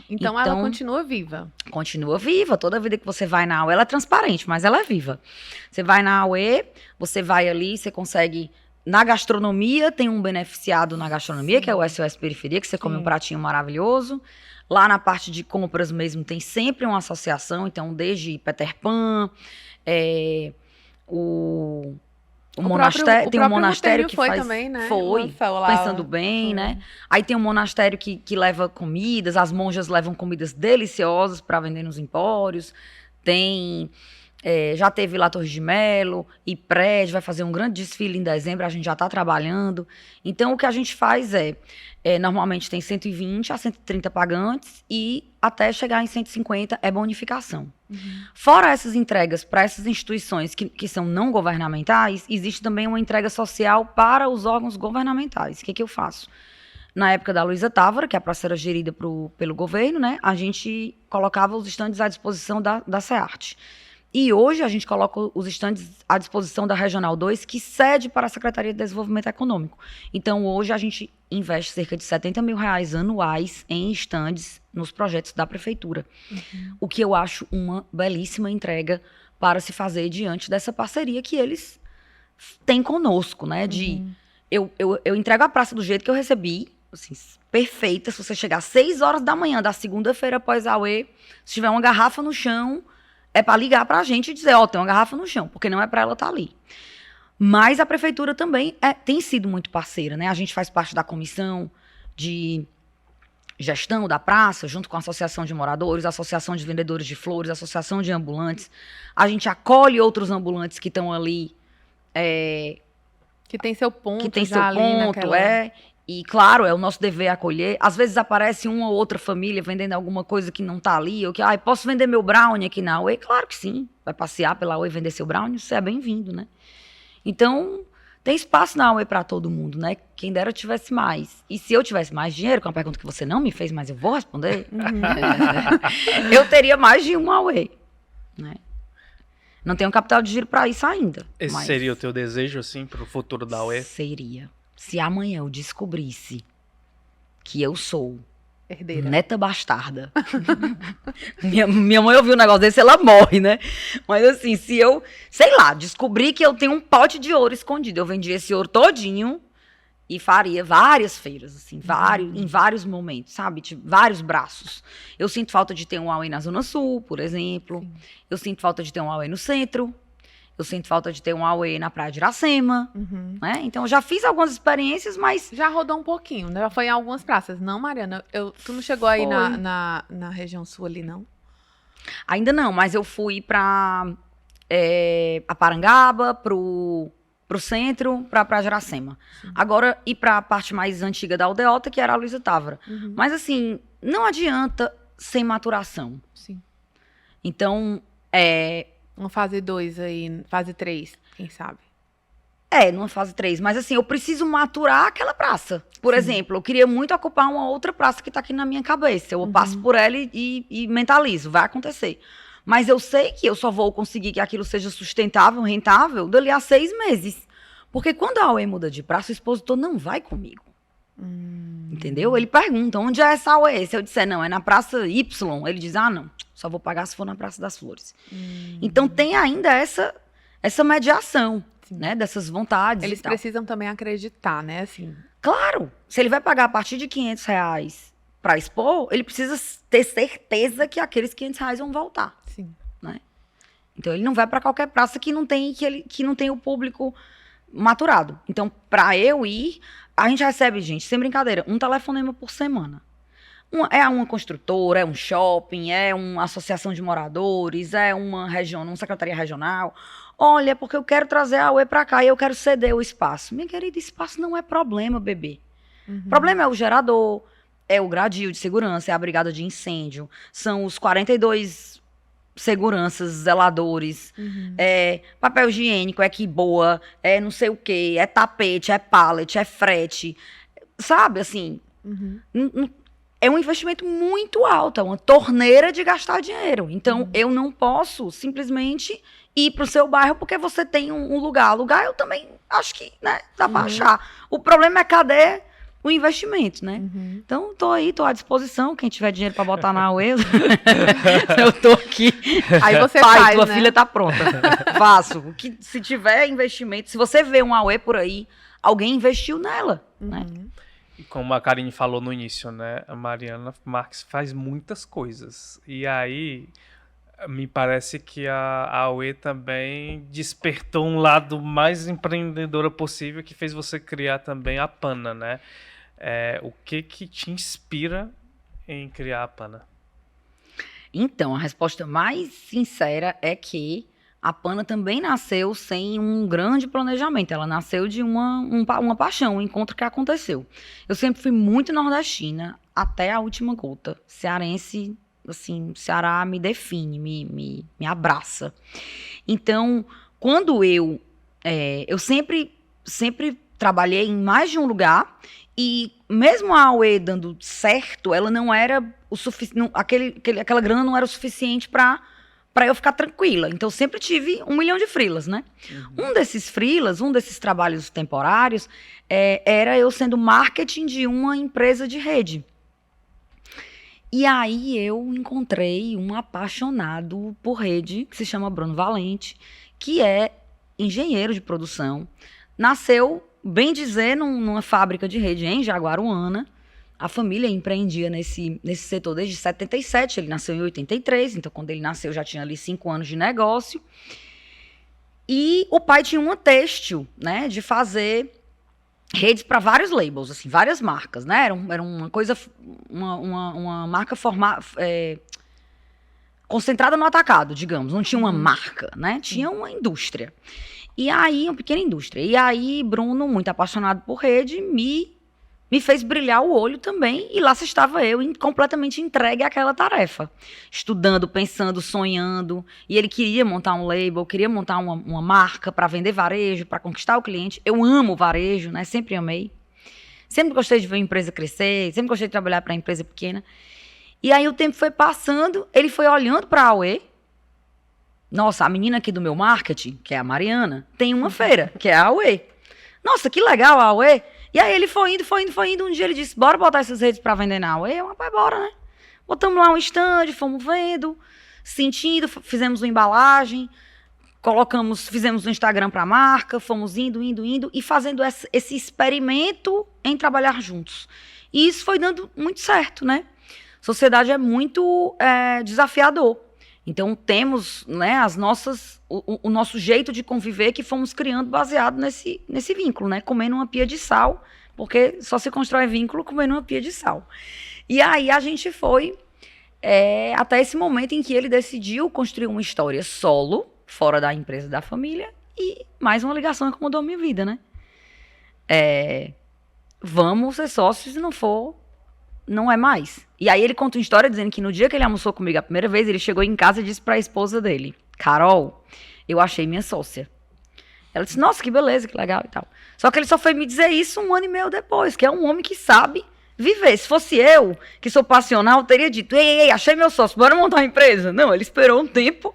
Então ela continua viva. Continua viva. Toda vida que você vai na AUE, ela é transparente, mas ela é viva. Você vai na AUE, você vai ali, você consegue... Na gastronomia, tem um beneficiado na gastronomia, que é o SOS Periferia, que você come um pratinho maravilhoso. Lá na parte de compras mesmo, tem sempre uma associação. Então, desde Peter Pan, o monastério, tem um monastério que foi faz... também, né? Foi, Pensando Bem, né? Aí tem um monastério que leva comidas, as monjas levam comidas deliciosas para vender nos empórios. Tem... já teve lá Torres de Melo, e prédio, vai fazer um grande desfile em dezembro, a gente já está trabalhando. Então, o que a gente faz normalmente tem 120 a 130 pagantes e até chegar em 150 é bonificação. Fora essas entregas para essas instituições que são não governamentais, existe também uma entrega social para os órgãos governamentais. O que eu faço? Na época da Luísa Távora, que a praça era gerida pelo governo, né, a gente colocava os estandes à disposição da SEART. E hoje a gente coloca os estandes à disposição da Regional 2, que cede para a Secretaria de Desenvolvimento Econômico. Então, hoje a gente investe cerca de R$70 mil anuais em estandes nos projetos da Prefeitura. O que eu acho uma belíssima entrega para se fazer diante dessa parceria que eles têm conosco, né? Eu entrego a praça do jeito que eu recebi, assim, perfeita. Se você chegar às 6 horas da manhã da segunda-feira após a AUE, se tiver uma garrafa no chão... É para ligar para a gente e dizer, tem uma garrafa no chão, porque não é para ela estar ali. Mas a prefeitura também tem sido muito parceira, né? A gente faz parte da comissão de gestão da praça, junto com a Associação de Moradores, a Associação de Vendedores de Flores, a Associação de Ambulantes. A gente acolhe outros ambulantes que estão ali... que tem seu ponto. Que tem seu ponto, E, claro, é o nosso dever acolher. Às vezes aparece uma ou outra família vendendo alguma coisa que não está ali. Ou que, posso vender meu brownie aqui na AUE? Claro que sim. Vai passear pela AUE e vender seu brownie? Você é bem-vindo, né? Então, tem espaço na AUE para todo mundo, né? Quem dera tivesse mais. E se eu tivesse mais dinheiro, que é uma pergunta que você não me fez, mas eu vou responder, eu teria mais de uma AUE, né? Não tenho capital de giro para isso ainda. Esse seria o teu desejo, assim, para o futuro da AUE? Seria. Se amanhã eu descobrisse que eu sou herdeira, neta bastarda. minha mãe ouviu um negócio desse, ela morre, né? Mas assim, se eu, sei lá, descobrir que eu tenho um pote de ouro escondido, eu vendia esse ouro todinho e faria várias feiras, assim, em vários momentos, sabe? Tipo, vários braços. Eu sinto falta de ter um AUE na Zona Sul, por exemplo. Sim. Eu sinto falta de ter um AUE no centro. Eu sinto falta de ter um AUE na Praia de Iracema, né? Então, eu já fiz algumas experiências, mas... Já rodou um pouquinho, né? Já foi em algumas praças. Não, Mariana? Tu não chegou aí na região sul ali, não? Ainda não, mas eu fui pra a Parangaba, pro centro, pra Praia de Iracema. Agora, ir pra parte mais antiga da Aldeota, que era a Luísa Távora. Mas, assim, não adianta sem maturação. Sim. Então, uma fase 2 aí, fase 3, quem sabe? Numa fase 3. Mas assim, eu preciso maturar aquela praça. Por exemplo, eu queria muito ocupar uma outra praça que tá aqui na minha cabeça. Eu passo por ela e mentalizo, vai acontecer. Mas eu sei que eu só vou conseguir que aquilo seja sustentável, rentável, dali a 6 meses. Porque quando a AUE muda de praça, o expositor não vai comigo. Entendeu? Ele pergunta, onde é essa AUE? Se eu disser, não, é na praça Y, ele diz, não, só vou pagar se for na Praça das Flores. Então tem ainda essa mediação, né, dessas vontades. Eles precisam também acreditar, né? Assim. Claro, se ele vai pagar a partir de R$500 para expor, ele precisa ter certeza que aqueles R$500 vão voltar. Sim. Né? Então ele não vai para qualquer praça que não tem o público maturado. Então, para eu ir, a gente recebe, gente, sem brincadeira, um telefonema por semana. É uma construtora, é um shopping, é uma associação de moradores, é uma secretaria regional. Olha, porque eu quero trazer a AUE para cá e eu quero ceder o espaço. Minha querida, espaço não é problema, bebê. O problema é o gerador, é o gradil de segurança, é a brigada de incêndio, são os 42 seguranças, zeladores, é papel higiênico, é que boa, é não sei o quê, é tapete, é pallet, é frete. Sabe, assim... É um investimento muito alto, é uma torneira de gastar dinheiro. Então, eu não posso simplesmente ir para o seu bairro porque você tem um lugar. Alugar, eu também acho que, né, dá para achar. O problema é cadê o investimento, né? Então, tô à disposição. Quem tiver dinheiro para botar na Aue, eu tô aqui. Aí você Pai, faz, tua né? filha tá pronta. Faço. Se tiver investimento, se você vê um Aue por aí, alguém investiu nela, né? E como a Karine falou no início, né? A Mariana Marques faz muitas coisas. E aí, me parece que a Aue também despertou um lado mais empreendedora possível, que fez você criar também a Pana, né? O que te inspira em criar a Pana? Então, a resposta mais sincera é que a Pana também nasceu sem um grande planejamento. Ela nasceu de uma paixão, um encontro que aconteceu. Eu sempre fui muito nordestina, até a última gota. Cearense, assim, Ceará me define, me abraça. Então, quando eu sempre trabalhei em mais de um lugar, e mesmo a Aue dando certo, ela não era o suficiente, aquela grana não era o suficiente para eu ficar tranquila. Então, eu sempre tive 1 milhão de freelas, né? Um desses freelas, um desses trabalhos temporários, era eu sendo marketing de uma empresa de rede. E aí eu encontrei um apaixonado por rede, que se chama Bruno Valente, que é engenheiro de produção. Nasceu, bem dizer, numa fábrica de rede em Jaguaruana. A família empreendia nesse setor desde 77, ele nasceu em 83, então quando ele nasceu já tinha ali 5 anos de negócio. E o pai tinha uma têxtil, né, de fazer redes para vários labels, assim, várias marcas, né? Era uma coisa, uma marca concentrada no atacado, digamos. Não tinha uma marca, né? Tinha uma indústria. E aí, uma pequena indústria. E aí, Bruno, muito apaixonado por rede, me fez brilhar o olho também, e lá estava eu, completamente entregue àquela tarefa. Estudando, pensando, sonhando, e ele queria montar um label, queria montar uma marca para vender varejo, para conquistar o cliente. Eu amo varejo, né? Sempre amei. Sempre gostei de ver a empresa crescer, sempre gostei de trabalhar para empresa pequena. E aí o tempo foi passando, ele foi olhando para a Aue. Nossa, a menina aqui do meu marketing, que é a Mariana, tem uma feira, que é a Aue. Nossa, que legal a Aue. E aí ele foi indo. Um dia ele disse, bora botar essas redes para vender na Aue? Rapaz, bora, né? Botamos lá um stand, fomos vendo, sentindo, fizemos uma embalagem, fizemos um Instagram para a marca, fomos indo e fazendo esse experimento em trabalhar juntos. E isso foi dando muito certo, né? Sociedade é muito desafiador. Então, temos, né, o nosso jeito de conviver que fomos criando baseado nesse vínculo, né? Comendo uma pia de sal, porque só se constrói vínculo comendo uma pia de sal. E aí a gente foi até esse momento em que ele decidiu construir uma história solo, fora da empresa da família, e mais uma ligação que mudou a minha vida, né? Vamos ser sócios, se não for, não é mais. E aí ele conta uma história dizendo que no dia que ele almoçou comigo a primeira vez, ele chegou em casa e disse para a esposa dele, Carol, eu achei minha sócia. Ela disse, nossa, que beleza, que legal e tal. Só que ele só foi me dizer isso 1 ano e meio depois, que é um homem que sabe viver. Se fosse eu, que sou passional, teria dito, ei, achei meu sócio, bora montar uma empresa. Não, ele esperou um tempo,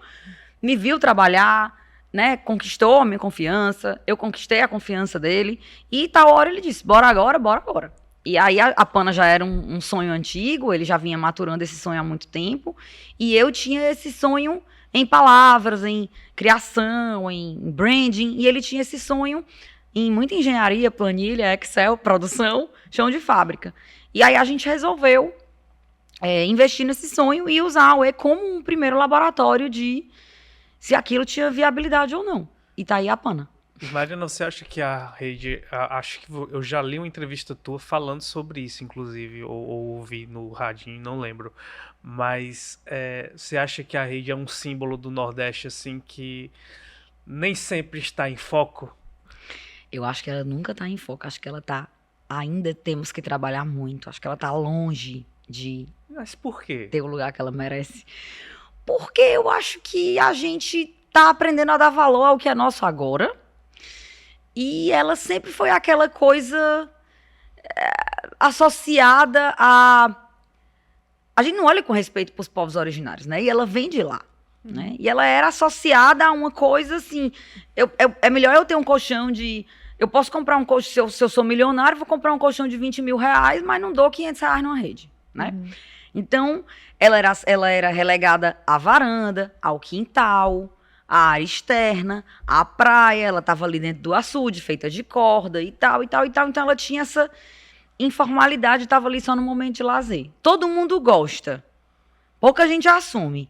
me viu trabalhar, né, conquistou a minha confiança, eu conquistei a confiança dele, e tal hora ele disse, bora agora. E aí a Pana já era um sonho antigo, ele já vinha maturando esse sonho há muito tempo, e eu tinha esse sonho em palavras, em criação, em branding, e ele tinha esse sonho em muita engenharia, planilha, Excel, produção, chão de fábrica. E aí a gente resolveu investir nesse sonho e usar a Aue como um primeiro laboratório de se aquilo tinha viabilidade ou não. E tá aí a Pana. Mariana, você acha que a rede... Acho que eu já li uma entrevista tua falando sobre isso, inclusive, ou ouvi no radinho, não lembro. Mas você acha que a rede é um símbolo do Nordeste, assim, que nem sempre está em foco? Eu acho que ela nunca está em foco. Acho que ela está... Ainda temos que trabalhar muito. Acho que ela está longe de... Mas por quê? Ter o lugar que ela merece. Porque eu acho que a gente está aprendendo a dar valor ao que é nosso agora. E ela sempre foi aquela coisa associada a gente não olha com respeito para os povos originários, né? E ela vem de lá, né? E ela era associada a uma coisa assim, é melhor eu ter um colchão de... Eu posso comprar um colchão, se eu sou milionário, vou comprar um colchão de 20 mil reais, mas não dou 500 reais numa rede, né? Então, ela era relegada à varanda, ao quintal, à área externa, à praia, ela estava ali dentro do açude, feita de corda e tal, e tal, e tal. Então, ela tinha essa informalidade, estava ali só no momento de lazer. Todo mundo gosta. Pouca gente assume.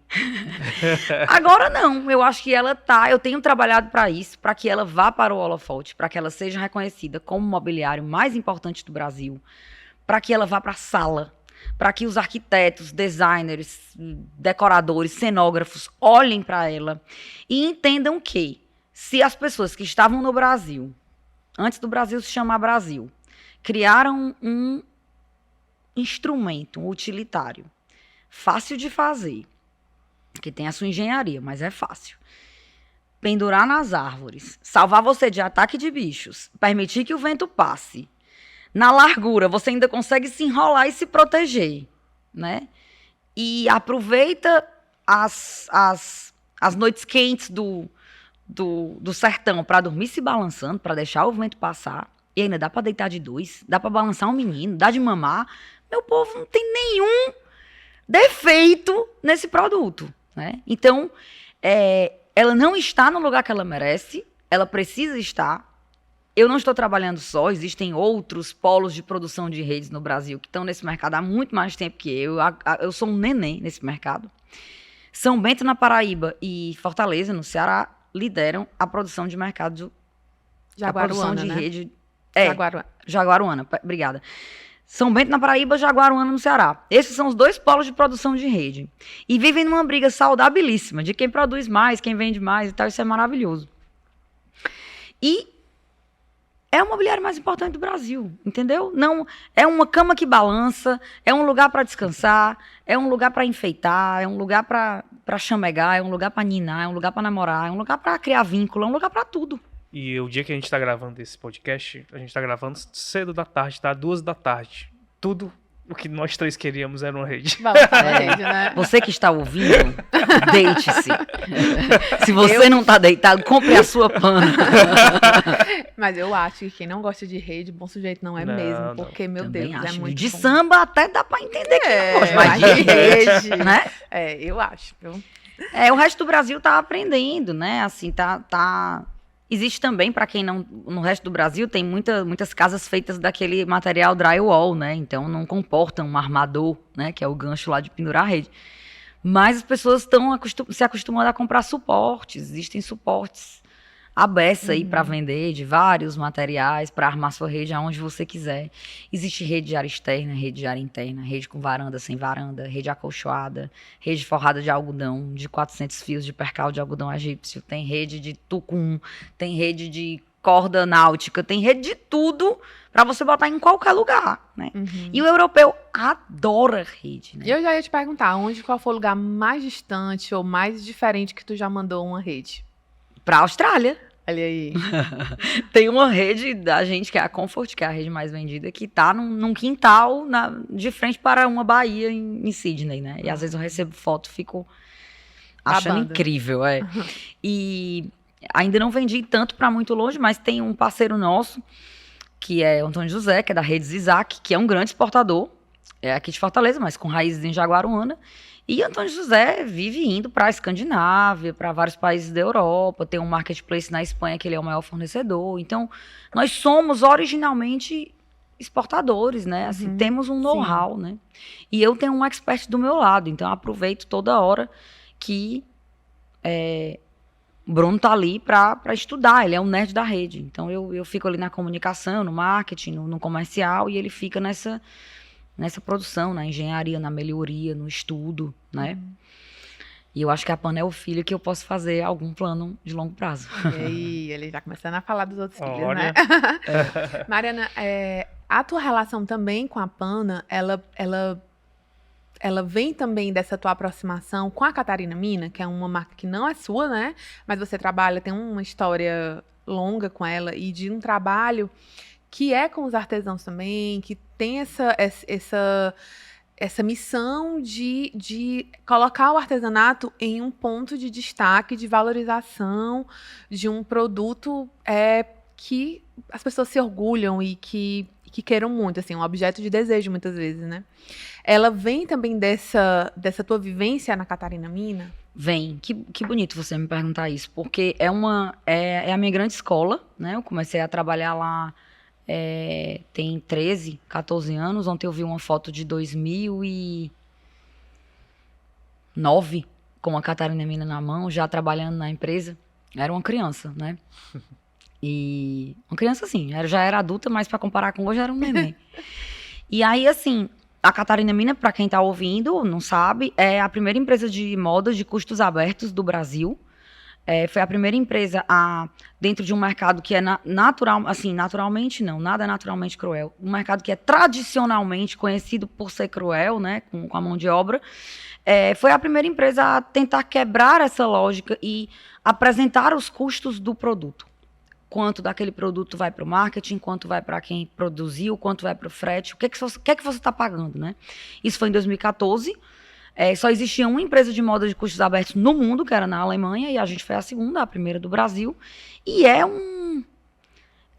Agora não, eu acho que eu tenho trabalhado para isso, para que ela vá para o holofote, para que ela seja reconhecida como o mobiliário mais importante do Brasil, para que ela vá para a sala, para que os arquitetos, designers, decoradores, cenógrafos olhem para ela e entendam que se as pessoas que estavam no Brasil, antes do Brasil se chamar Brasil, criaram um instrumento, um utilitário, fácil de fazer, que tem a sua engenharia, mas é fácil. Pendurar nas árvores, salvar você de ataque de bichos, permitir que o vento passe. Na largura, você ainda consegue se enrolar e se proteger, né? E aproveita as noites quentes do sertão para dormir se balançando, para deixar o vento passar. E ainda dá para deitar de dois, dá para balançar um menino, dá de mamar. Meu povo, não tem nenhum defeito nesse produto, né? Então, ela não está no lugar que ela merece, ela precisa estar. Eu não estou trabalhando só, existem outros polos de produção de redes no Brasil que estão nesse mercado há muito mais tempo que eu. Eu sou um neném nesse mercado. São Bento, na Paraíba, e Fortaleza, no Ceará, lideram a produção de mercado, a produção de rede. Jaguaruana, obrigada. São Bento, na Paraíba, Jaguaruana, no Ceará. Esses são os dois polos de produção de rede. E vivem numa briga saudabilíssima de quem produz mais, quem vende mais e tal. Isso é maravilhoso. E é o mobiliário mais importante do Brasil, entendeu? Não, é uma cama que balança, é um lugar para descansar, é um lugar para enfeitar, é um lugar para chamegar, é um lugar para ninar, é um lugar para namorar, é um lugar para criar vínculo, é um lugar para tudo. E o dia que a gente tá gravando esse podcast, a gente tá gravando cedo da tarde, tá? 2 da tarde. Tudo o que nós três queríamos era uma rede. Vamos pra rede, né? Você que está ouvindo, deite-se. Se você não tá deitado, compre a sua pana. Mas eu acho que quem não gosta de rede, bom sujeito não é mesmo. Porque, meu Também Deus, acho. é muito De bom. samba até dá pra entender que não gosta, mas de rede, né? Eu acho, viu? O resto do Brasil tá aprendendo, né? Assim, existe também, para quem não... No resto do Brasil tem muitas casas feitas daquele material drywall, né? Então não comportam um armador, né? Que é o gancho lá de pendurar a rede. Mas as pessoas estão se acostumando a comprar suportes. Existem suportes à beça aí para vender, de vários materiais, para armar sua rede aonde você quiser. Existe rede de área externa, rede de área interna, rede com varanda, sem varanda, rede acolchoada, rede forrada de algodão, de 400 fios de percal de algodão egípcio, tem rede de tucum, tem rede de corda náutica, tem rede de tudo para você botar em qualquer lugar, né? E o europeu adora rede, né? E eu já ia te perguntar, qual foi o lugar mais distante ou mais diferente que tu já mandou uma rede? Pra Austrália. Olha aí. Tem uma rede da gente, que é a Comfort, que é a rede mais vendida, que tá num quintal de frente para uma baía em Sydney, né? E às vezes eu recebo foto, fico achando incrível, E ainda não vendi tanto para muito longe, mas tem um parceiro nosso, que é o Antônio José, que é da rede Zizac, que é um grande exportador, é aqui de Fortaleza, mas com raízes em Jaguaruana. E Antônio José vive indo para a Escandinávia, para vários países da Europa, tem um marketplace na Espanha que ele é o maior fornecedor. Então, nós somos originalmente exportadores, né? Assim, temos um know-how, né? E eu tenho um expert do meu lado, então eu aproveito toda hora que o Bruno tá ali para estudar, ele é um nerd da rede. Então, eu fico ali na comunicação, no marketing, no comercial, e ele fica nessa produção, na engenharia, na melhoria, no estudo, né? E eu acho que a Pana é o filho que eu posso fazer algum plano de longo prazo. E aí, ele já começando a falar dos outros filhos, Olha. né? Mariana, a tua relação também com a Pana, ela vem também dessa tua aproximação com a Catarina Mina, que é uma marca que não é sua, né? Mas você trabalha, tem uma história longa com ela, e de um trabalho que é com os artesãos também, que tem essa missão de colocar o artesanato em um ponto de destaque, de valorização de um produto que as pessoas se orgulham e que queiram muito, assim, um objeto de desejo muitas vezes, né? Ela vem também dessa tua vivência na Catarina Mina? Vem. Que bonito você me perguntar isso, porque é a minha grande escola, né? Eu comecei a trabalhar lá tem 13, 14 anos. Ontem eu vi uma foto de 2009 com a Catarina Mina na mão, já trabalhando na empresa. Era uma criança, né? E uma criança, assim, já era adulta, mas para comparar com hoje era um neném. E aí, assim, a Catarina Mina, para quem tá ouvindo, não sabe, é a primeira empresa de moda de custos abertos do Brasil. Foi a primeira empresa dentro de um mercado que é natural, assim, naturalmente não, nada é naturalmente cruel. Um mercado que é tradicionalmente conhecido por ser cruel, né, com a mão de obra. Foi a primeira empresa a tentar quebrar essa lógica e apresentar os custos do produto. Quanto daquele produto vai para o marketing, quanto vai para quem produziu, quanto vai para o frete, o que é que você está pagando, né? Isso foi em 2014. Só existia uma empresa de moda de custos abertos no mundo, que era na Alemanha, e a gente foi a segunda, a primeira do Brasil. E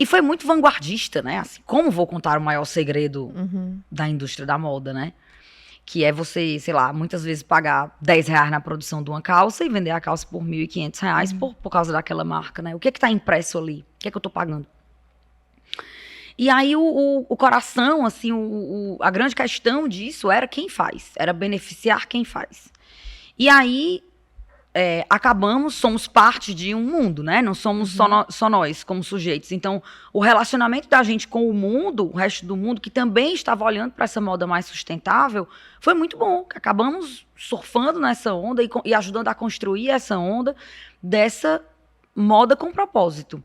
foi muito vanguardista, né? Assim, como vou contar o maior segredo da indústria da moda, né? Que é você, sei lá, muitas vezes pagar R$10 na produção de uma calça e vender a calça por R$1.500 por causa daquela marca, né? O que está impresso ali? O que é que eu estou pagando? E aí o coração, assim, a grande questão disso era quem faz, era beneficiar quem faz. E aí somos parte de um mundo, né? Não somos só nós como sujeitos. Então, o relacionamento da gente com o mundo, o resto do mundo, que também estava olhando para essa moda mais sustentável, foi muito bom. Acabamos surfando nessa onda e ajudando a construir essa onda dessa moda com propósito,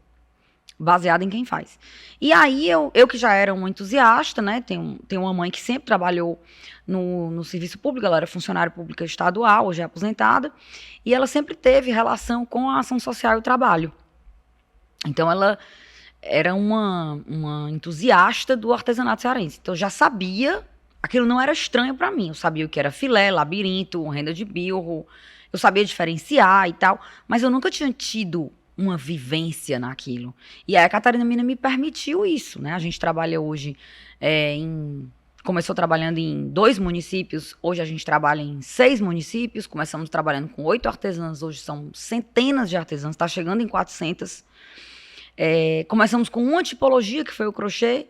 baseada em quem faz. E aí, eu que já era uma entusiasta, né? Tenho uma mãe que sempre trabalhou no serviço público, ela era funcionária pública estadual, hoje é aposentada, e ela sempre teve relação com a ação social e o trabalho. Então, ela era uma entusiasta do artesanato cearense. Então, eu já sabia, aquilo não era estranho para mim, eu sabia o que era filé, labirinto, renda de bilro, eu sabia diferenciar e tal, mas eu nunca tinha tido uma vivência naquilo. E aí a Catarina Mina me permitiu isso, né? A gente trabalha hoje começou trabalhando em 2 municípios, hoje a gente trabalha em 6 municípios, começamos trabalhando com 8 artesãs, hoje são centenas de artesãs, está chegando em 400. Começamos com uma tipologia, que foi o crochê,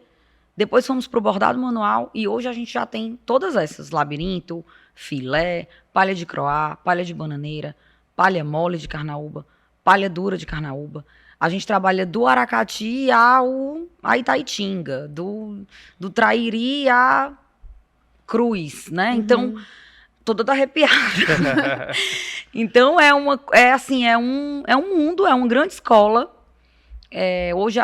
depois fomos para o bordado manual, e hoje a gente já tem todas essas, labirinto, filé, palha de croá, palha de bananeira, palha mole de carnaúba, palha dura de carnaúba. A gente trabalha do Aracati a Itaitinga, do Trairi a Cruz, né? Então, tô toda arrepiada. Então, é um mundo, é uma grande escola. Hoje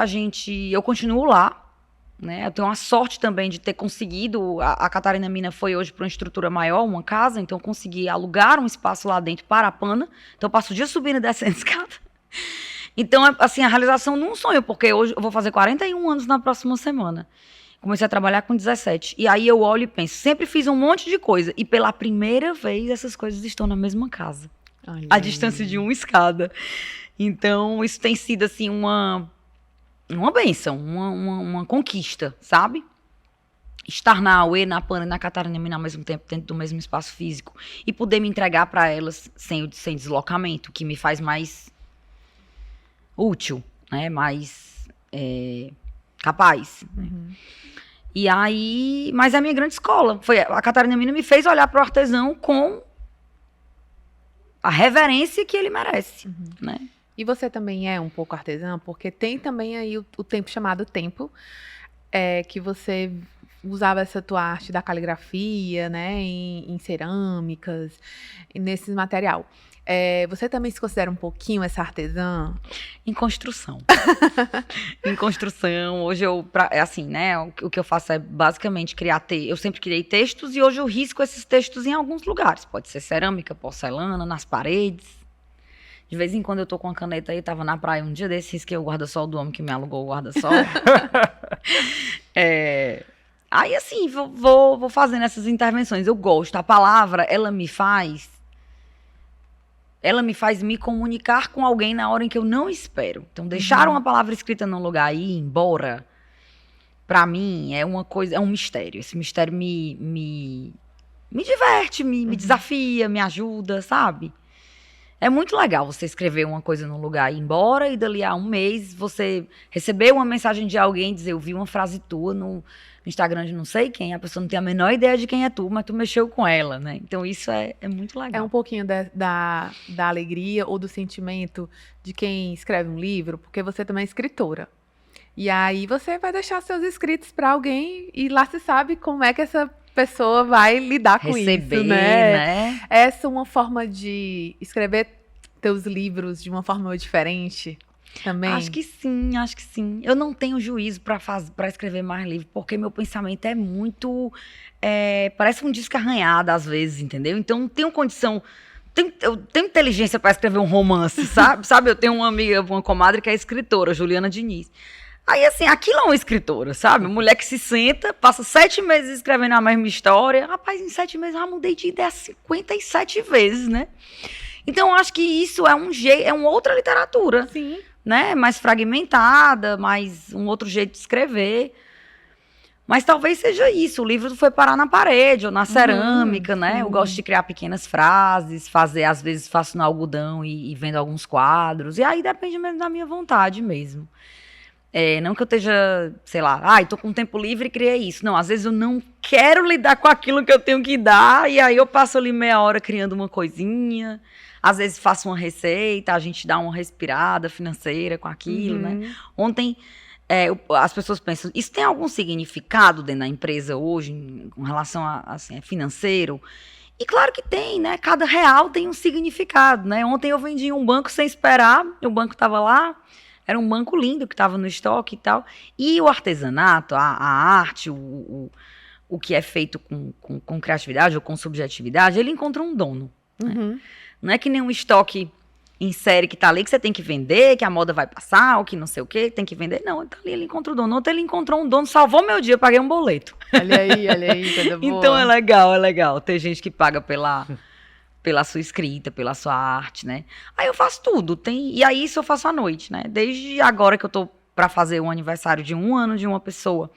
eu continuo lá, né? Eu tenho a sorte também de ter conseguido, a Catarina Mina foi hoje para uma estrutura maior, uma casa, então eu consegui alugar um espaço lá dentro para a Pana. Então, eu passo o dia subindo e descendo escada. Então, assim, a realização de um sonho, porque hoje eu vou fazer 41 anos na próxima semana. Comecei a trabalhar com 17. E aí eu olho e penso, sempre fiz um monte de coisa. E pela primeira vez, essas coisas estão na mesma casa. A distância de uma escada. Então, isso tem sido, assim, uma bênção, uma conquista, sabe? Estar na AUE, na Pana e na Catarina Mina ao mesmo tempo, dentro do mesmo espaço físico. E poder me entregar para elas sem deslocamento, que me faz mais útil, né? Mais capaz. Né? E aí, mas é a minha grande escola. A Catarina Mina me fez olhar para o artesão com a reverência que ele merece, né? E você também é um pouco artesã, porque tem também aí o tempo chamado tempo, que você usava essa tua arte da caligrafia, né, em cerâmicas, nesse material. Você também se considera um pouquinho essa artesã? Em construção. Em construção. Hoje assim, né? O que eu faço é basicamente eu sempre criei textos e hoje eu risco esses textos em alguns lugares. Pode ser cerâmica, porcelana, nas paredes. De vez em quando eu tô com a caneta aí, tava na praia um dia desse, risquei o guarda-sol do homem que me alugou o guarda-sol. Aí, assim, vou fazendo essas intervenções. Eu gosto. A palavra, ela me faz me comunicar com alguém na hora em que eu não espero. Então, deixar uma palavra escrita num lugar e ir embora, pra mim, é uma coisa, é um mistério. Esse mistério me diverte, me desafia, me ajuda, sabe? É muito legal você escrever uma coisa num lugar e ir embora, e dali a um mês você receber uma mensagem de alguém, dizer, eu vi uma frase tua no Instagram de não sei quem, a pessoa não tem a menor ideia de quem é tu, mas tu mexeu com ela, né? Então isso é muito legal. É um pouquinho da alegria ou do sentimento de quem escreve um livro, porque você também é escritora. E aí você vai deixar seus escritos para alguém e lá se sabe como é que essa pessoa vai lidar com Receber, isso, né? né? Essa é uma forma de escrever teus livros de uma forma diferente também? Acho que sim, acho que sim. Eu não tenho juízo para escrever mais livro, porque meu pensamento é muito... parece um disco arranhado, às vezes, entendeu? Então, não tenho condição... Eu tenho inteligência para escrever um romance, sabe? Eu tenho uma amiga, uma comadre que é escritora, Juliana Diniz. Aí, assim, aquilo é uma escritora, sabe? Mulher que se senta, passa 7 meses escrevendo a mesma história. Rapaz, em 7 meses eu já mudei de ideia 57 vezes, né? Então, eu acho que isso é uma outra literatura. Sim. Né? Mais fragmentada, mais um outro jeito de escrever. Mas talvez seja isso. O livro foi parar na parede ou na cerâmica, né? Eu gosto de criar pequenas frases, às vezes faço no algodão e vendo alguns quadros. E aí depende mesmo da minha vontade mesmo. Não que eu esteja, sei lá, tô com tempo livre e criei isso. Não, às vezes eu não quero lidar com aquilo que eu tenho que dar, e aí eu passo ali meia hora criando uma coisinha. Às vezes faço uma receita, a gente dá uma respirada financeira com aquilo, né? Ontem, as pessoas pensam, isso tem algum significado dentro da empresa hoje, com relação a assim, financeiro? E claro que tem, né? Cada real tem um significado, né? Ontem eu vendi um banco sem esperar, o banco estava lá, era um banco lindo que estava no estoque e tal. E o artesanato, a arte, o que é feito com criatividade ou com subjetividade, ele encontra um dono. Né? Não é que nem um estoque em série que tá ali, que você tem que vender, que a moda vai passar, ou que não sei o quê, tem que vender. Não, ele tá ali, ele encontra o dono. Ontem ele encontrou um dono, salvou meu dia, eu paguei um boleto. Olha aí, coisa boa. Então é legal. Tem gente que paga pela sua escrita, pela sua arte, né? Aí eu faço tudo. E aí isso eu faço à noite, né? Desde agora que eu tô para fazer o aniversário de 1 ano de uma pessoa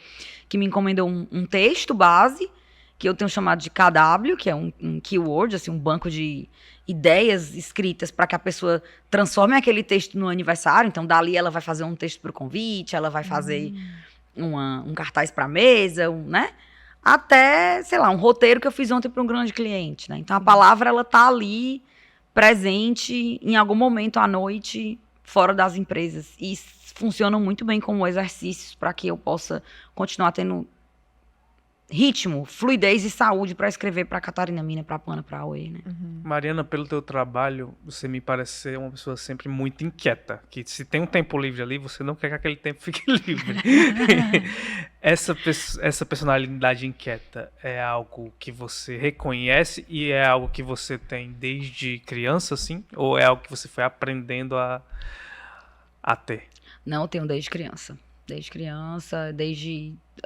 que me encomendou um texto base, que eu tenho chamado de KW, que é um keyword, assim, um banco de ideias escritas para que a pessoa transforme aquele texto no aniversário. Então, dali ela vai fazer um texto para o convite, ela vai fazer um cartaz para a mesa, né? Até, sei lá, um roteiro que eu fiz ontem para um grande cliente, né? Então, a palavra, ela tá ali, presente, em algum momento à noite, fora das empresas. E funcionam muito bem como exercícios para que eu possa continuar tendo ritmo, fluidez e saúde para escrever para Catarina Mina, para Pana, para Aue, né? Mariana, pelo teu trabalho, você me parece ser uma pessoa sempre muito inquieta, que se tem um tempo livre ali, você não quer que aquele tempo fique livre. Essa personalidade inquieta é algo que você reconhece e é algo que você tem desde criança, assim? Ou é algo que você foi aprendendo a ter? Não, eu tenho desde criança,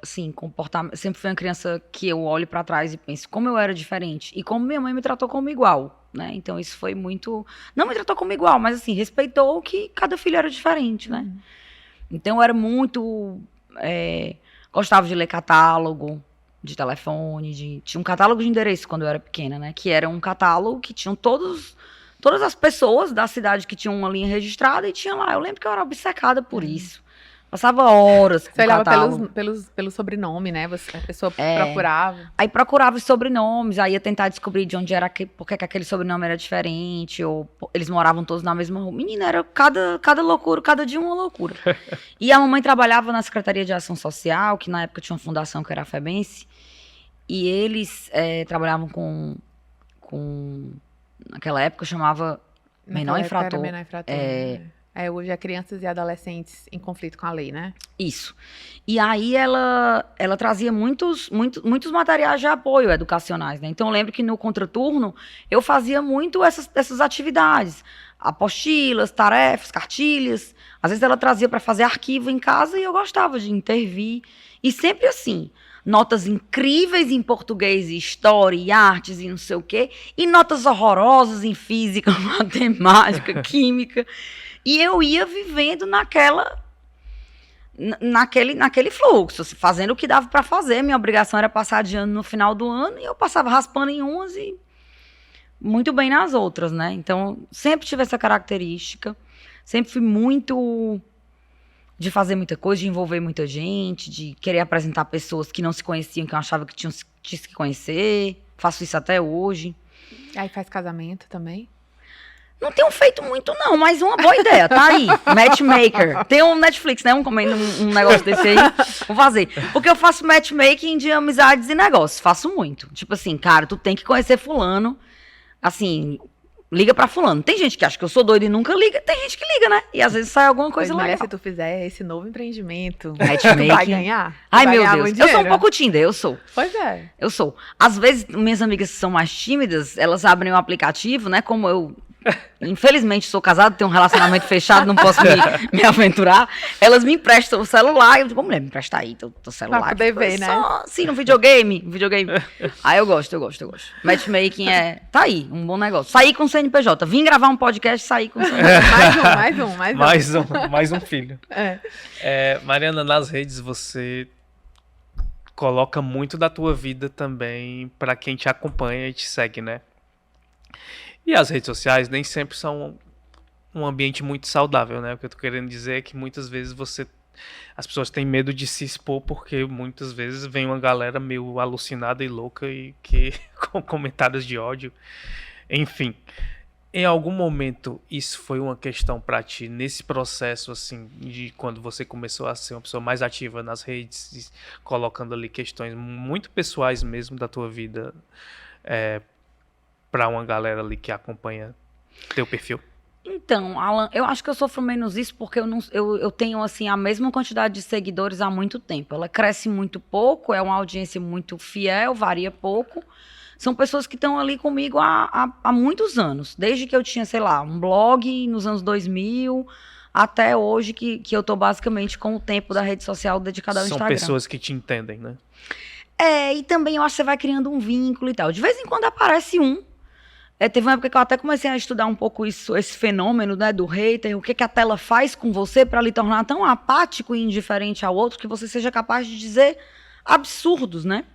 assim, comportamento. Sempre fui uma criança que eu olho pra trás e penso como eu era diferente e como minha mãe me tratou como igual, né? Então isso foi muito, não me tratou como igual, mas assim, respeitou que cada filho era diferente, né? Então eu era muito, gostava de ler catálogo de telefone, tinha um catálogo de endereço quando eu era pequena, né? Que era um catálogo que tinham todas as pessoas da cidade que tinham uma linha registrada e tinha lá. Eu lembro que eu era obcecada por isso. Passava horas com o catálogo. Pelo sobrenome, né? A pessoa procurava. Aí procurava os sobrenomes, aí ia tentar descobrir de onde era, por que aquele sobrenome era diferente, ou eles moravam todos na mesma rua. Menina, era cada loucura, cada dia uma loucura. E a mamãe trabalhava na Secretaria de Ação Social, que na época tinha uma fundação que era a FEBENSE, e eles trabalhavam com naquela época chamava menor infrator. Menor infrator. Hoje é crianças e adolescentes em conflito com a lei, né? Isso. E aí ela trazia muitos materiais de apoio educacionais, né? Então eu lembro que no contraturno eu fazia muito essas atividades, apostilas, tarefas, cartilhas. Às vezes ela trazia para fazer arquivo em casa e eu gostava de intervir. E sempre assim, notas incríveis em português, e história, e artes e não sei o quê, e notas horrorosas em física, matemática, química. E eu ia vivendo naquele fluxo, assim, fazendo o que dava para fazer. Minha obrigação era passar de ano no final do ano, e eu passava raspando em umas e muito bem nas outras, né? Então, sempre tive essa característica. Sempre fui muito de fazer muita coisa, de envolver muita gente, de querer apresentar pessoas que não se conheciam, que eu achava que tinham que conhecer. Faço isso até hoje. Aí faz casamento também? Não tenho feito muito, não, mas uma boa ideia, tá aí. Matchmaker. Tem um Netflix, né? Um negócio desse aí. Vou fazer. Porque eu faço matchmaking de amizades e negócios. Faço muito. Tipo assim, cara, tu tem que conhecer fulano. Assim, liga pra fulano. Tem gente que acha que eu sou doida e nunca liga. Tem gente que liga, né? E às vezes sai alguma coisa Pois, mulher, legal. se tu fizer esse novo empreendimento, Matchmaking. vai ganhar. Ai, Vai meu ganhar Deus. muito Eu sou um dinheiro. pouco Tinder, eu sou. Pois é. Eu sou. Às vezes, minhas amigas que são mais tímidas, elas abrem o aplicativo, né? Como eu, infelizmente, sou casada, tenho um relacionamento fechado, não posso me aventurar. Elas me emprestam o celular. Eu digo, mulher, me empresta aí teu celular. Pra poder ver, né? Só, assim, no videogame. Aí eu gosto. Matchmaking tá aí, um bom negócio. Sair com o CNPJ. Vim gravar um podcast, sair com o CNPJ. Mais um filho. Mariana, nas redes você coloca muito da tua vida também para quem te acompanha e te segue, né? E as redes sociais nem sempre são um ambiente muito saudável, né? O que eu tô querendo dizer é que muitas vezes as pessoas têm medo de se expor porque muitas vezes vem uma galera meio alucinada e louca e que com comentários de ódio. Enfim, em algum momento isso foi uma questão pra ti nesse processo assim de quando você começou a ser uma pessoa mais ativa nas redes, colocando ali questões muito pessoais mesmo da tua vida, para uma galera ali que acompanha teu perfil? Então, Alan, eu acho que eu sofro menos isso porque eu tenho, assim, a mesma quantidade de seguidores há muito tempo. Ela cresce muito pouco, é uma audiência muito fiel, varia pouco. São pessoas que estão ali comigo há muitos anos. Desde que eu tinha, sei lá, um blog nos anos 2000, até hoje que eu tô basicamente com o tempo da rede social dedicada ao Instagram. São pessoas que te entendem, né? E também eu acho que você vai criando um vínculo e tal. De vez em quando aparece um. Teve uma época que eu até comecei a estudar um pouco esse fenômeno, né, do hater, o que a tela faz com você para lhe tornar tão apático e indiferente ao outro que você seja capaz de dizer absurdos, né?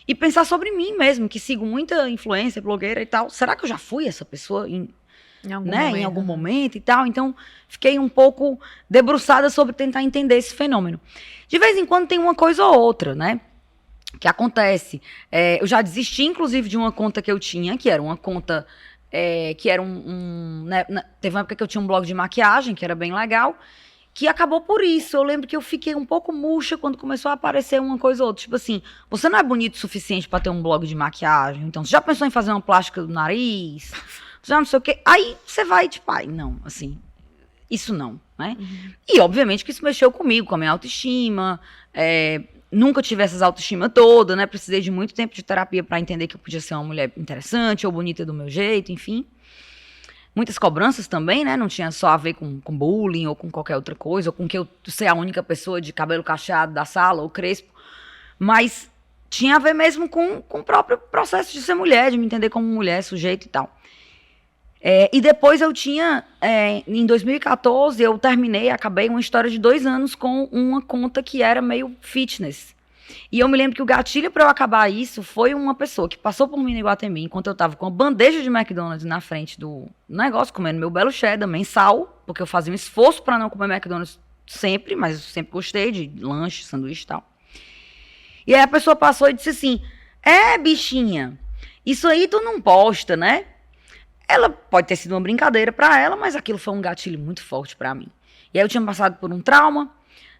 E pensar sobre mim mesmo, que sigo muita influência, blogueira e tal. Será que eu já fui essa pessoa em algum momento e tal? Então, fiquei um pouco debruçada sobre tentar entender esse fenômeno. De vez em quando tem uma coisa ou outra, né? Que acontece. Eu já desisti, inclusive, de uma conta que eu tinha, que era uma conta que era né, teve uma época que eu tinha um blog de maquiagem, que era bem legal, que acabou por isso. Eu lembro que eu fiquei um pouco murcha quando começou a aparecer uma coisa ou outra. Tipo assim, você não é bonito o suficiente para ter um blog de maquiagem, então você já pensou em fazer uma plástica do nariz? Já não sei o quê. Aí você vai, tipo, não, assim, isso não, né? Uhum. E, obviamente, que isso mexeu comigo, com a minha autoestima, nunca tive essas autoestima toda, né? Precisei de muito tempo de terapia para entender que eu podia ser uma mulher interessante ou bonita do meu jeito, enfim. Muitas cobranças também, né? Não tinha só a ver com bullying ou com qualquer outra coisa, ou com que eu ser a única pessoa de cabelo cacheado da sala ou crespo. Mas tinha a ver mesmo com o próprio processo de ser mulher, de me entender como mulher, sujeito e tal. E depois eu tinha, em 2014, eu acabei uma história de 2 anos com uma conta que era meio fitness. E eu me lembro que o gatilho para eu acabar isso foi uma pessoa que passou por mim no Iguatemi, enquanto eu estava com uma bandeja de McDonald's na frente do negócio, comendo meu belo cheddar mensal, porque eu fazia um esforço para não comer McDonald's sempre, mas eu sempre gostei de lanche, sanduíche e tal. E aí a pessoa passou e disse assim, bichinha, isso aí tu não posta, né? Ela pode ter sido uma brincadeira para ela, mas aquilo foi um gatilho muito forte para mim. E aí eu tinha passado por um trauma,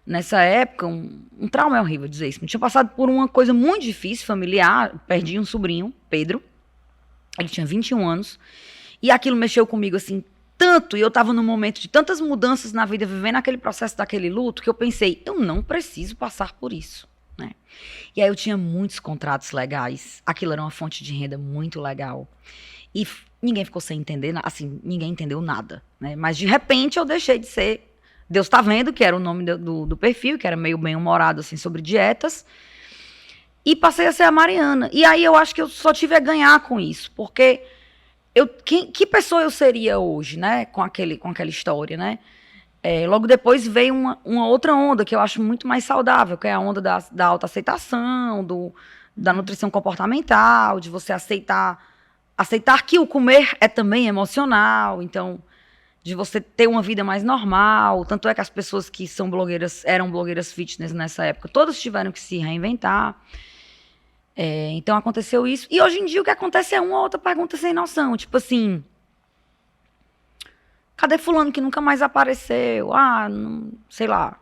nessa época, um trauma é horrível dizer isso, eu tinha passado por uma coisa muito difícil, familiar, perdi um sobrinho, Pedro, ele tinha 21 anos, e aquilo mexeu comigo, assim, tanto, e eu tava num momento de tantas mudanças na vida, vivendo aquele processo daquele luto, que eu pensei, eu não preciso passar por isso, né? E aí eu tinha muitos contratos legais, aquilo era uma fonte de renda muito legal. E ninguém ficou sem entender, assim, ninguém entendeu nada, né? Mas de repente eu deixei de ser Deus Tá Vendo, que era o nome do perfil, que era meio bem-humorado, assim, sobre dietas, e passei a ser a Mariana. E aí eu acho que eu só tive a ganhar com isso, porque que pessoa eu seria hoje, né, com aquela história, né? Logo depois veio uma outra onda que eu acho muito mais saudável, que é a onda da autoaceitação, da nutrição comportamental, de você aceitar que o comer é também emocional, então, de você ter uma vida mais normal. Tanto é que as pessoas que eram blogueiras fitness nessa época, todas tiveram que se reinventar. Então aconteceu isso. E hoje em dia o que acontece é uma ou outra pergunta sem noção, tipo assim, cadê fulano que nunca mais apareceu? Não, sei lá.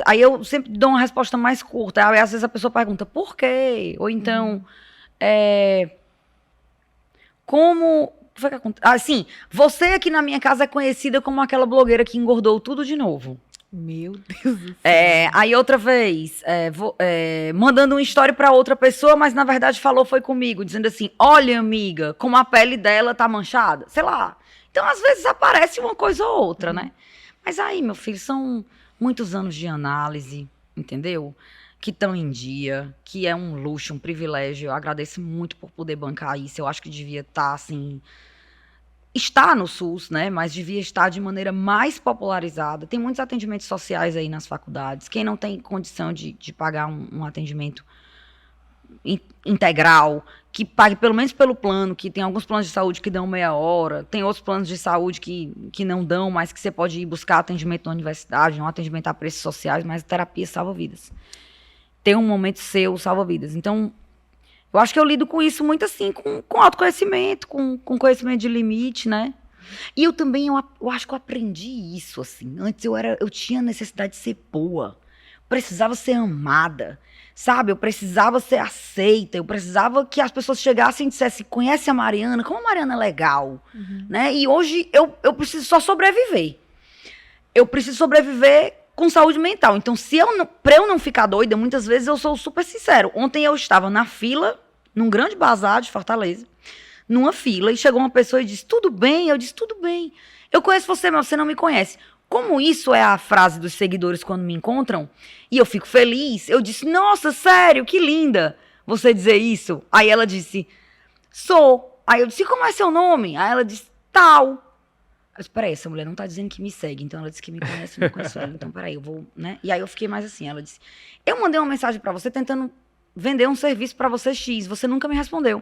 Aí eu sempre dou uma resposta mais curta. Aí às vezes a pessoa pergunta, por quê? Ou então, como... Foi que aconteceu? Assim, você aqui na minha casa é conhecida como aquela blogueira que engordou tudo de novo. Meu Deus do céu. Aí outra vez, mandando uma história pra outra pessoa, mas na verdade foi comigo, dizendo assim, olha amiga, como a pele dela tá manchada, sei lá. Então às vezes aparece uma coisa ou outra, né? Mas aí, meu filho, são muitos anos de análise, entendeu? Que estão em dia, que é um luxo, um privilégio. Eu agradeço muito por poder bancar isso. Eu acho que devia estar, assim... Está no SUS, né? Mas devia estar de maneira mais popularizada. Tem muitos atendimentos sociais aí nas faculdades. Quem não tem condição de pagar um atendimento integral, que pague pelo menos pelo plano, que tem alguns planos de saúde que dão meia hora, tem outros planos de saúde que não dão, mas que você pode ir buscar atendimento na universidade, um atendimento a preços sociais, mas terapia salva vidas. Ter um momento seu salva vidas. Então, eu acho que eu lido com isso muito assim, com autoconhecimento, com conhecimento de limite, né? E eu também, eu acho que eu aprendi isso, assim. Antes eu tinha necessidade de ser boa. Precisava ser amada, sabe? Eu precisava ser aceita. Eu precisava que as pessoas chegassem e dissessem, conhece a Mariana? Como a Mariana é legal, né? E hoje eu preciso só sobreviver. Eu preciso sobreviver com saúde mental. Então, pra eu não ficar doida, muitas vezes eu sou super sincero. Ontem eu estava na fila, num grande bazar de Fortaleza, numa fila, e chegou uma pessoa e disse, tudo bem? Eu disse, tudo bem. Eu conheço você, mas você não me conhece. Como isso é a frase dos seguidores quando me encontram, e eu fico feliz, eu disse, nossa, sério, que linda você dizer isso. Aí ela disse, sou. Aí eu disse, como é seu nome? Aí ela disse, tal. Eu disse, peraí, essa mulher não tá dizendo que me segue, então ela disse que me conhece, não conhece ela, então peraí, eu vou, né? E aí eu fiquei mais assim, ela disse, eu mandei uma mensagem pra você tentando vender um serviço pra você X, você nunca me respondeu.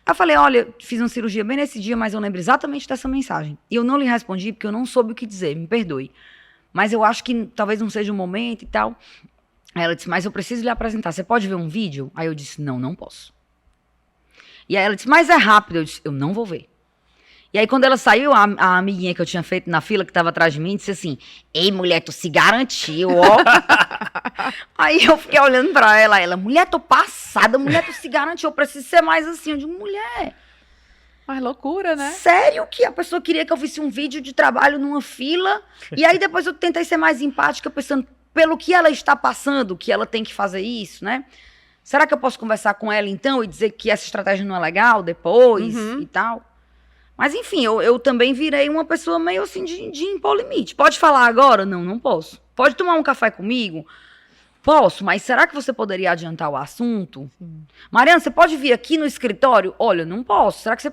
Aí eu falei, olha, fiz uma cirurgia bem nesse dia, mas eu lembro exatamente dessa mensagem. E eu não lhe respondi porque eu não soube o que dizer, me perdoe. Mas eu acho que talvez não seja o momento e tal. Aí ela disse, mas eu preciso lhe apresentar, você pode ver um vídeo? Aí eu disse, não posso. E aí ela disse, mas é rápido. Eu disse, eu não vou ver. E aí, quando ela saiu, a amiguinha que eu tinha feito na fila, que estava atrás de mim, disse assim, ei, mulher, tu se garantiu, ó. Aí eu fiquei olhando pra ela, mulher, tô passada, mulher, tu se garantiu, eu preciso ser mais assim. Eu digo, mulher... Mas loucura, né? Sério que a pessoa queria que eu visse um vídeo de trabalho numa fila? E aí, depois eu tentei ser mais empática, pensando, pelo que ela está passando, que ela tem que fazer isso, né? Será que eu posso conversar com ela, então, e dizer que essa estratégia não é legal depois e tal? Mas, enfim, eu também virei uma pessoa meio assim de impor limite. Pode falar agora? Não posso. Pode tomar um café comigo? Posso, mas será que você poderia adiantar o assunto? Mariana, você pode vir aqui no escritório? Olha, não posso. Será que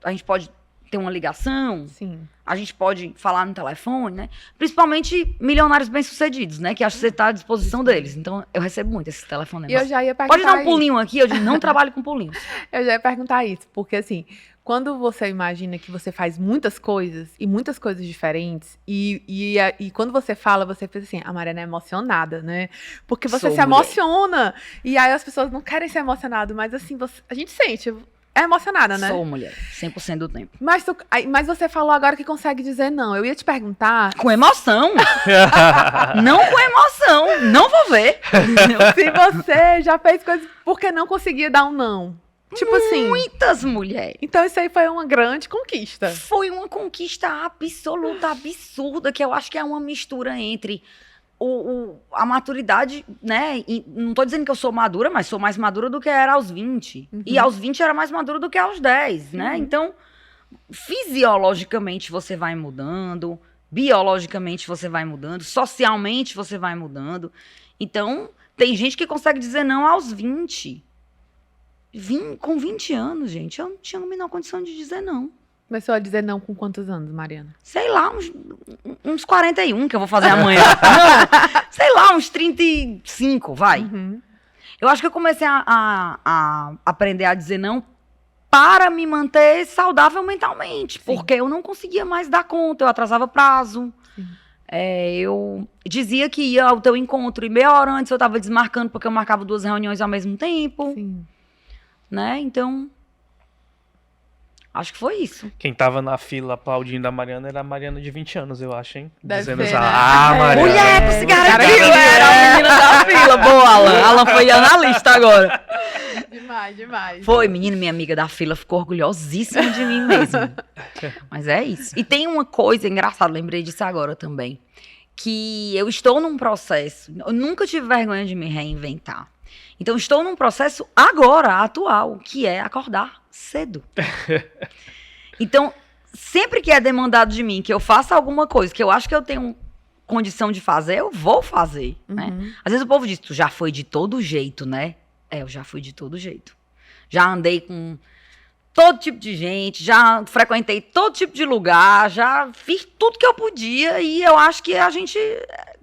a gente pode ter uma ligação? Sim. A gente pode falar no telefone, né? Principalmente milionários bem-sucedidos, né? Que acho que você está à disposição deles. Então, eu recebo muito esse telefone. E eu já ia perguntar pode dar um pulinho aqui? Eu digo, não trabalho com pulinhos. Eu já ia perguntar isso, porque assim, quando você imagina que você faz muitas coisas diferentes, e quando você fala, você pensa assim, a Mariana é emocionada, né? Porque você Sou se emociona. E aí as pessoas não querem ser emocionadas, mas assim, a gente sente. É emocionada, né? Sou mulher, 100% do tempo. Mas você falou agora que consegue dizer não. Eu ia te perguntar... Com emoção. Não com emoção. Não vou ver. Se você já fez coisas porque não conseguia dar um não. Tipo assim. Muitas mulheres. Então isso aí foi uma grande conquista. Foi uma conquista absoluta, absurda, que eu acho que é uma mistura entre a maturidade, né? E não tô dizendo que eu sou madura, mas sou mais madura do que era aos 20. E aos 20 era mais madura do que aos 10, né? Então, fisiologicamente você vai mudando, biologicamente você vai mudando, socialmente você vai mudando. Então, tem gente que consegue dizer não aos 20. Com 20 anos, gente, eu não tinha a menor condição de dizer não. Começou a dizer não com quantos anos, Mariana? Sei lá, uns 41 que eu vou fazer amanhã. Não, sei lá, uns 35, vai. Eu acho que eu comecei a aprender a dizer não para me manter saudável mentalmente. Porque eu não conseguia mais dar conta, eu atrasava prazo. Eu dizia que ia ao teu encontro e meia hora antes eu estava desmarcando porque eu marcava 2 reuniões ao mesmo tempo. Sim. Né? Então, acho que foi isso. Quem tava na fila aplaudindo a Mariana era a Mariana de 20 anos, eu acho, hein? Deve Dizendo ser, assim, né? Mariana. Mulher, com cigarro cara aqui, que era a menina da fila. Boa, Alan. Alan foi analista agora. Demais, demais. Foi, menino, minha amiga da fila ficou orgulhosíssima de mim mesmo. Mas é isso. E tem uma coisa engraçada, lembrei disso agora também, que eu estou num processo, eu nunca tive vergonha de me reinventar. Então, estou num processo agora, atual, que é acordar cedo. Então, sempre que é demandado de mim que eu faça alguma coisa que eu acho que eu tenho condição de fazer, eu vou fazer, né? Às vezes o povo diz, tu já foi de todo jeito, né? Eu já fui de todo jeito. Já andei com todo tipo de gente, já frequentei todo tipo de lugar, já fiz tudo que eu podia e eu acho que a gente...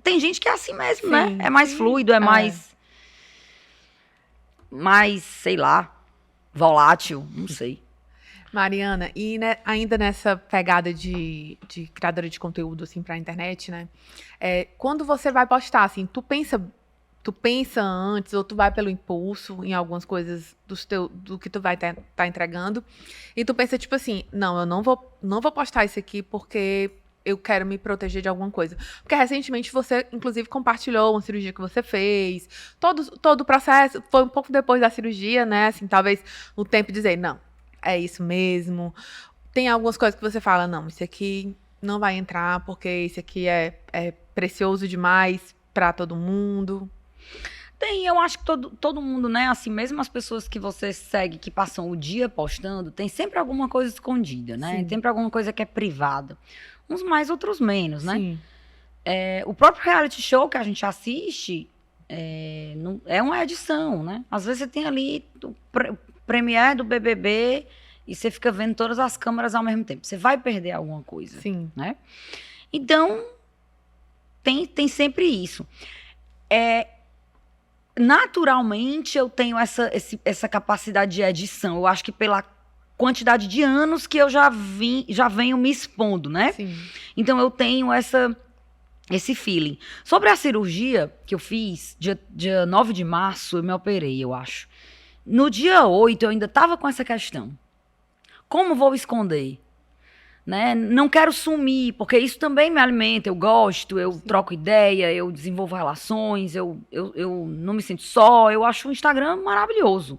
Tem gente que é assim mesmo, né? É mais fluido, é mais, sei lá, volátil, não sei. Mariana, e ainda nessa pegada de criadora de conteúdo, assim, pra internet, né? Quando você vai postar, assim, tu pensa antes ou tu vai pelo impulso em algumas coisas do que tu vai tá entregando e tu pensa, tipo assim, não, eu não vou postar isso aqui porque eu quero me proteger de alguma coisa. Porque recentemente você, inclusive, compartilhou uma cirurgia que você fez. Todo o processo foi um pouco depois da cirurgia, né? Assim, talvez o tempo de dizer, não, é isso mesmo. Tem algumas coisas que você fala, não, isso aqui não vai entrar porque isso aqui é precioso demais para todo mundo. Tem, eu acho que todo mundo, né, assim, mesmo as pessoas que você segue, que passam o dia postando, tem sempre alguma coisa escondida, né? Sim. Sempre alguma coisa que é privada. Uns mais, outros menos, né? Sim. O próprio reality show que a gente assiste é uma edição, né? Às vezes você tem ali o premiere do BBB e você fica vendo todas as câmeras ao mesmo tempo. Você vai perder alguma coisa, Sim. né? Então, tem sempre isso. Naturalmente, eu tenho essa capacidade de edição. Eu acho que pela quantidade de anos que eu já venho me expondo, né? Sim. Então, eu tenho esse feeling. Sobre a cirurgia que eu fiz, dia 9 de março, eu me operei, eu acho. No dia 8, eu ainda estava com essa questão. Como vou esconder? Né? Não quero sumir, porque isso também me alimenta. Eu gosto, eu troco ideia, eu desenvolvo relações, eu não me sinto só. Eu acho o Instagram maravilhoso.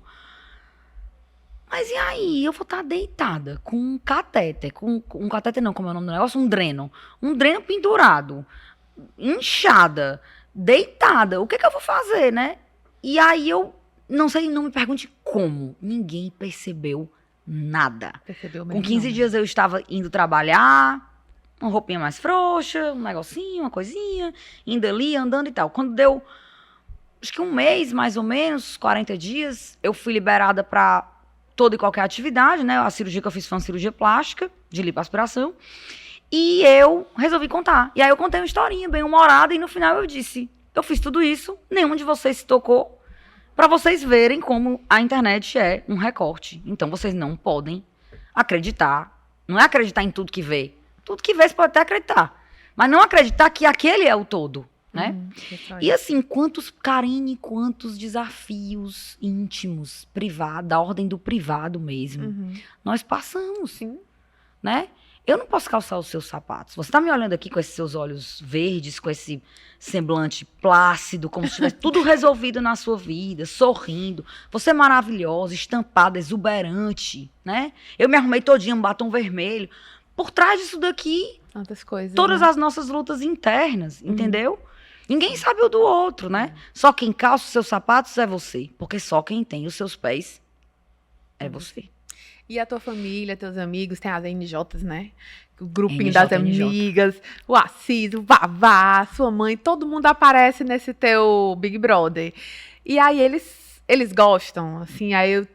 Mas e aí? Eu vou estar deitada com um catéter. Um catéter não, como é o nome do negócio? Um dreno. Um dreno pendurado. Inchada. Deitada. O que eu vou fazer, né? E aí eu não sei, não me pergunte como. Ninguém percebeu nada. Percebeu mesmo? Com 15 dias eu estava indo trabalhar, uma roupinha mais frouxa, um negocinho, uma coisinha, indo ali, andando e tal. Quando deu, acho que um mês, mais ou menos, 40 dias, eu fui liberada para toda e qualquer atividade, né? A cirurgia que eu fiz foi uma cirurgia plástica, de lipoaspiração, e eu resolvi contar. E aí eu contei uma historinha bem humorada e no final eu disse, eu fiz tudo isso, nenhum de vocês se tocou, para vocês verem como a internet é um recorte. Então, vocês não podem acreditar. Não é acreditar em tudo que vê. Tudo que vê, você pode até acreditar. Mas não acreditar que aquele é o todo, né? E assim, quantos desafios íntimos, privados, da ordem do privado mesmo, nós passamos, Sim. né? Eu não posso calçar os seus sapatos. Você tá me olhando aqui com esses seus olhos verdes, com esse semblante plácido, como se tivesse tudo resolvido na sua vida, sorrindo. Você é maravilhosa, estampada, exuberante, né? Eu me arrumei todinha, um batom vermelho. Por trás disso daqui, Tantas coisas. todas né? as nossas lutas internas, entendeu? Ninguém sabe o do outro, né? Só quem calça os seus sapatos é você. Porque só quem tem os seus pés é você. E a tua família, teus amigos, tem as NJs, né? O grupinho NJ, das NJ. amigas, o Assis, o Vavá, sua mãe, todo mundo aparece nesse teu Big Brother. E aí eles gostam, assim,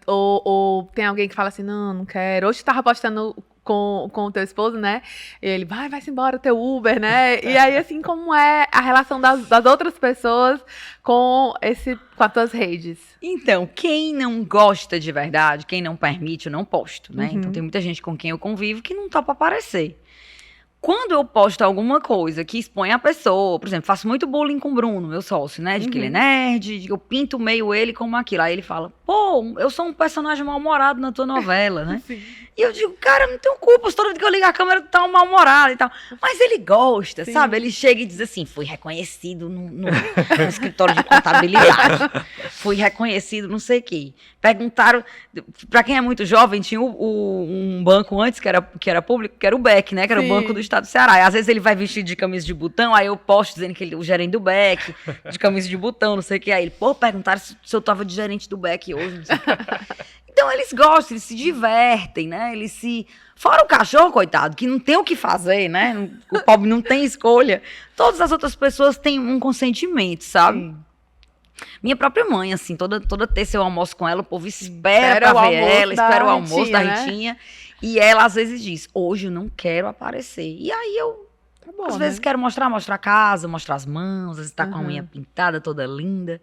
ou tem alguém que fala assim, não quero. Hoje tu tava postando com o teu esposo, né? E ele, vai-se embora, teu Uber, né? E aí, assim, como é a relação das outras pessoas com as tuas redes? Então, quem não gosta de verdade, quem não permite, eu não posto, né? Uhum. Então tem muita gente com quem eu convivo que não topa aparecer. Quando eu posto alguma coisa que expõe a pessoa, por exemplo, faço muito bullying com o Bruno, meu sócio, né? De que ele é nerd, de que eu pinto meio ele como aquilo. Aí ele fala, pô, eu sou um personagem mal-humorado na tua novela, né? Sim. E eu digo, cara, não tenho culpa, toda vez que eu ligo a câmera tu tá um mal-humorado e tal. Mas ele gosta, Sim. sabe? Ele chega e diz assim, fui reconhecido no escritório de contabilidade. Fui reconhecido não sei o quê. Perguntaram, pra quem é muito jovem, tinha um banco antes que era público, que era o BEC, né? Que era o Sim. Banco do Estado do Ceará. E às vezes ele vai vestido de camisa de botão, aí eu posto dizendo que ele, o gerente do BEC, de camisa de botão, não sei o quê. Aí ele, pô, perguntaram se eu tava de gerente do BEC hoje, não sei o quê. Então eles gostam, eles se divertem, né? Eles se... Fora o cachorro, coitado, que não tem o que fazer, né? O pobre não tem escolha. Todas as outras pessoas têm um consentimento, sabe? Sim. Minha própria mãe, assim, toda terça eu almoço com ela, o povo espera Espera pra o ver almoço ela, da espera o almoço da Ritinha, né? Ritinha. E ela, às vezes, diz, hoje eu não quero aparecer. E aí eu, Tá bom, às né? vezes, quero mostrar a casa, mostrar as mãos, às vezes tá com a unha pintada, toda linda.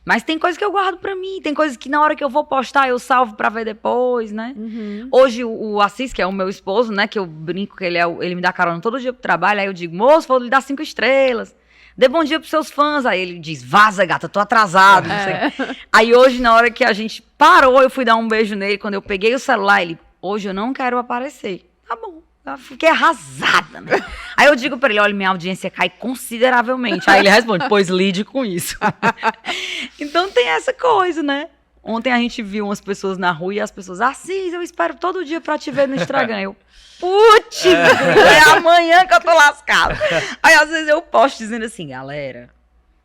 Mas tem coisa que eu guardo pra mim, tem coisas que na hora que eu vou postar eu salvo pra ver depois, né? Uhum. Hoje o Assis, que é o meu esposo, né, que eu brinco que ele me dá carona todo dia pro trabalho, aí eu digo, moço, vou lhe dar 5 estrelas. Dê bom dia pros seus fãs. Aí ele diz, vaza, gata, tô atrasado, não sei. Aí hoje, na hora que a gente parou, eu fui dar um beijo nele, quando eu peguei o celular, ele, hoje eu não quero aparecer. Tá bom. Eu fiquei arrasada, né? Aí eu digo pra ele, olha, minha audiência cai consideravelmente. Aí ele responde, pois lide com isso. Então tem essa coisa, né? Ontem a gente viu umas pessoas na rua e as pessoas, Assis, eu espero todo dia pra te ver no Instagram. Eu, putz, é amanhã que eu tô lascada. Aí às vezes eu posto dizendo assim, galera,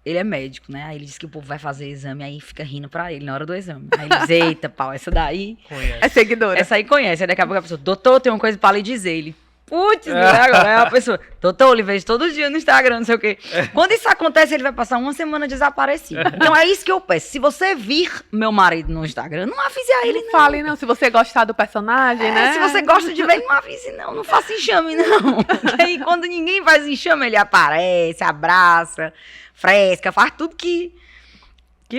ele é médico, né? Aí ele diz que o povo vai fazer exame, aí fica rindo pra ele na hora do exame. Aí ele diz, eita, pau, essa daí... Conhece. É seguidora. Essa aí conhece. Aí daqui a pouco a pessoa, doutor, tem uma coisa pra lhe dizer. Ele, putz, né? Agora é uma pessoa, doutor, eu lhe vejo todo dia no Instagram, não sei o quê. Quando isso acontece, ele vai passar uma semana desaparecido. Então é isso que eu peço. Se você vir meu marido no Instagram, não avise a ele, Não não. fale, não. Se você gostar do personagem, né? Se você gosta de ver, não avise, não. Não faça enxame, não. Porque aí quando ninguém faz enxame, ele aparece, abraça, fresca, faz tudo que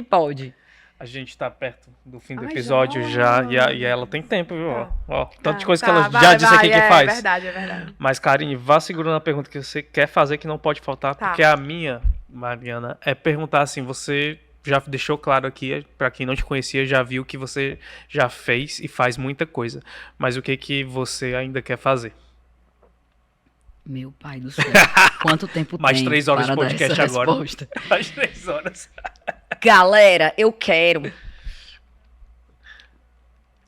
pode. A gente tá perto do fim do Ai, episódio já. e ela tem tempo, viu? Tá. Ó, tanto de coisa Tá, que ela vai, já disse vai, aqui que é faz. verdade, é verdade. Mas, Karine, vá segurando a pergunta que você quer fazer, que não pode faltar, Tá. porque a minha, Mariana, é perguntar assim, você já deixou claro aqui, pra quem não te conhecia, já viu que você já fez e faz muita coisa. Mas o que você ainda quer fazer? Meu pai do céu. Quanto tempo Mais tem 3 horas de para dar podcast essa agora. resposta? Às 3 horas. Galera, eu quero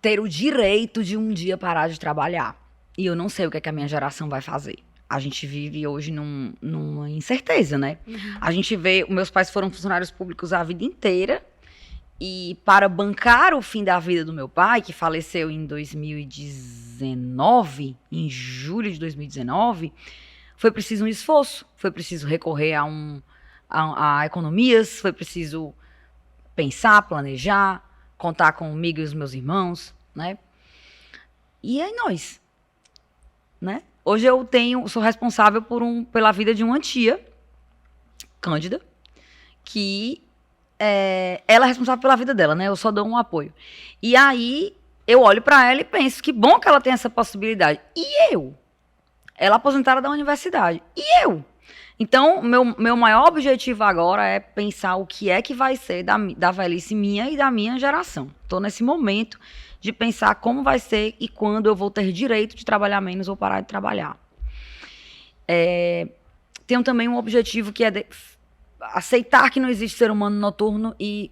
ter o direito de um dia parar de trabalhar. E eu não sei o que é que a minha geração vai fazer. A gente vive hoje numa incerteza, né? A gente vê, meus pais foram funcionários públicos a vida inteira. E para bancar o fim da vida do meu pai, que faleceu em 2019, em julho de 2019, foi preciso um esforço. Foi preciso recorrer a economias, foi preciso pensar, planejar, contar comigo e os meus irmãos, né? E aí nós, né? Hoje eu sou responsável pela vida de uma tia, Cândida, que ela é responsável pela vida dela, né? Eu só dou um apoio. E aí eu olho pra ela e penso, que bom que ela tem essa possibilidade. E eu? Ela aposentada da universidade. E eu? Então, meu maior objetivo agora é pensar o que é que vai ser da velhice minha e da minha geração. Estou nesse momento de pensar como vai ser e quando eu vou ter direito de trabalhar menos ou parar de trabalhar. Tenho também um objetivo que é aceitar que não existe ser humano noturno e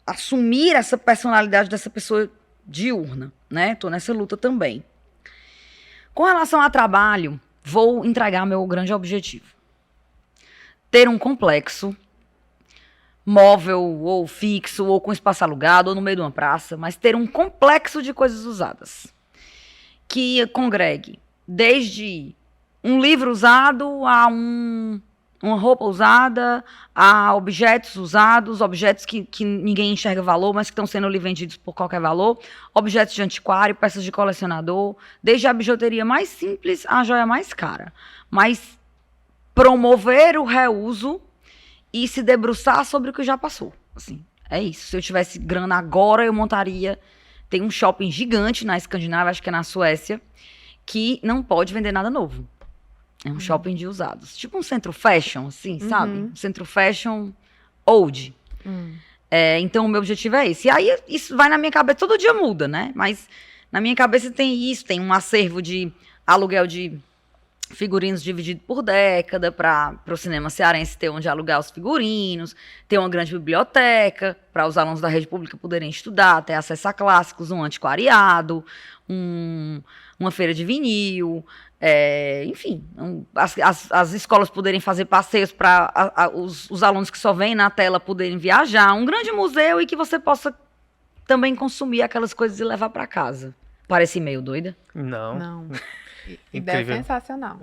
assumir essa personalidade dessa pessoa diurna, né? Estou nessa luta também. Com relação a trabalho, vou entregar meu grande objetivo. Ter um complexo, móvel ou fixo, ou com espaço alugado, ou no meio de uma praça, mas ter um complexo de coisas usadas. Que congregue desde um livro usado a uma roupa usada, a objetos usados, objetos que ninguém enxerga valor, mas que estão sendo ali vendidos por qualquer valor, objetos de antiquário, peças de colecionador, desde a bijuteria mais simples à joia mais cara. Mas promover o reuso e se debruçar sobre o que já passou. Assim, é isso. Se eu tivesse grana agora, eu montaria... Tem um shopping gigante na Escandinávia, acho que é na Suécia, que não pode vender nada novo. É um shopping de usados. Tipo um centro fashion, assim, sabe? Um centro fashion old. Então, o meu objetivo é esse. E aí, isso vai na minha cabeça, todo dia muda, né? Mas na minha cabeça tem isso, tem um acervo de aluguel de figurinos dividido por década, para o cinema cearense ter onde alugar os figurinos, ter uma grande biblioteca, para os alunos da rede pública poderem estudar, ter acesso a clássicos, um antiquariado, uma feira de vinil... enfim, as escolas poderem fazer passeios para os alunos que só vêm na tela poderem viajar, um grande museu e que você possa também consumir aquelas coisas e levar para casa. Parece meio doida? Não. Ideia sensacional.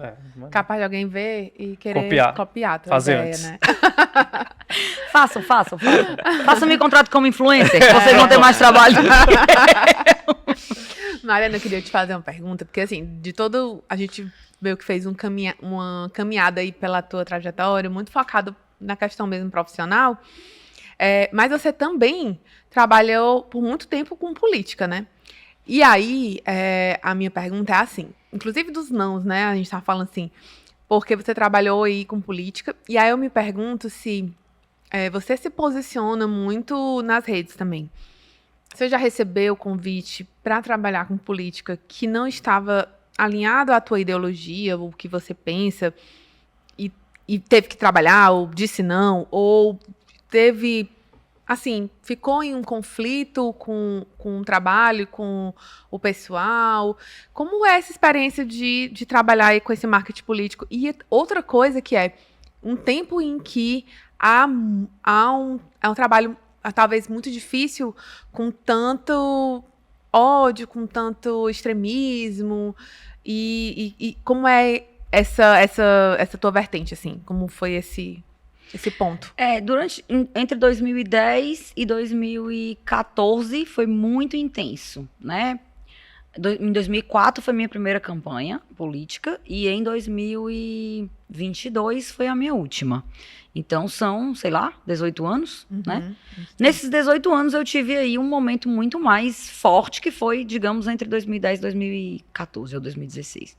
Capaz de alguém ver e querer copiar a fazer ideia, antes. né? Façam. Façam-me contrato como influencer, que vocês vão ter mais trabalho. Mariana, eu queria te fazer uma pergunta, porque assim, a gente meio que fez uma caminhada aí pela tua trajetória, muito focado na questão mesmo profissional, mas você também trabalhou por muito tempo com política, né? E aí, a minha pergunta é assim, inclusive dos nãos, né? A gente tá falando assim, porque você trabalhou aí com política, e aí eu me pergunto se você se posiciona muito nas redes também. Você já recebeu convite para trabalhar com política que não estava alinhado à tua ideologia, ou o que você pensa, e teve que trabalhar, ou disse não, ou teve, assim, ficou em um conflito com o trabalho, com o pessoal? Como é essa experiência de trabalhar aí com esse marketing político? E outra coisa que é um tempo em que há um trabalho talvez muito difícil, com tanto ódio, com tanto extremismo, e como é essa tua vertente, assim, como foi esse ponto? Entre 2010 e 2014 foi muito intenso, né? Em 2004 foi minha primeira campanha política e em 2022 foi a minha última. Então são, sei lá, 18 anos, né? Nesses 18 anos eu tive aí um momento muito mais forte, que foi, digamos, entre 2010 e 2014 ou 2016.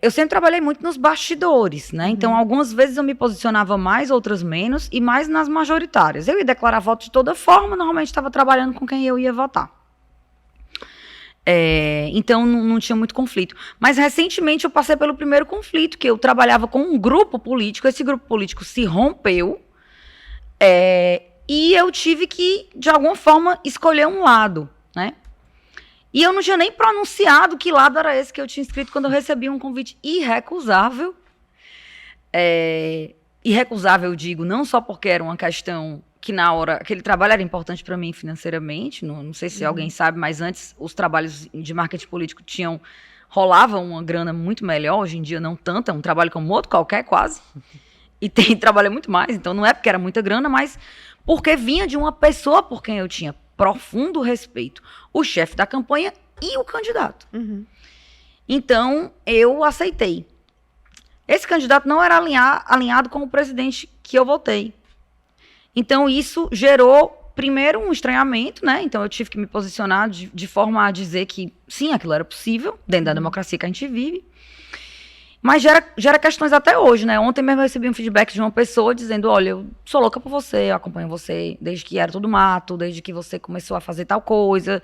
Eu sempre trabalhei muito nos bastidores, né? Então, algumas vezes eu me posicionava mais, outras menos, e mais nas majoritárias. Eu ia declarar voto de toda forma, normalmente estava trabalhando com quem eu ia votar. Então, não tinha muito conflito. Mas, recentemente, eu passei pelo primeiro conflito, que eu trabalhava com um grupo político, esse grupo político se rompeu, e eu tive que, de alguma forma, escolher um lado, né? E eu não tinha nem pronunciado que lado era esse que eu tinha escrito quando eu recebi um convite irrecusável. Irrecusável, digo, não só porque era uma questão que na hora, aquele trabalho era importante para mim financeiramente, não sei se alguém sabe, mas antes os trabalhos de marketing político rolavam uma grana muito melhor, hoje em dia não tanto, é um trabalho como outro qualquer quase, e trabalha muito mais, então não é porque era muita grana, mas porque vinha de uma pessoa por quem eu tinha profundo respeito, o chefe da campanha e o candidato. Então, eu aceitei. Esse candidato não era alinhado com o presidente que eu votei. Então, isso gerou, primeiro, um estranhamento, né? Então, eu tive que me posicionar de forma a dizer que, sim, aquilo era possível, dentro da democracia que a gente vive. Mas gera questões até hoje, né? Ontem mesmo eu recebi um feedback de uma pessoa dizendo, olha, eu sou louca por você, eu acompanho você desde que era tudo mato, desde que você começou a fazer tal coisa,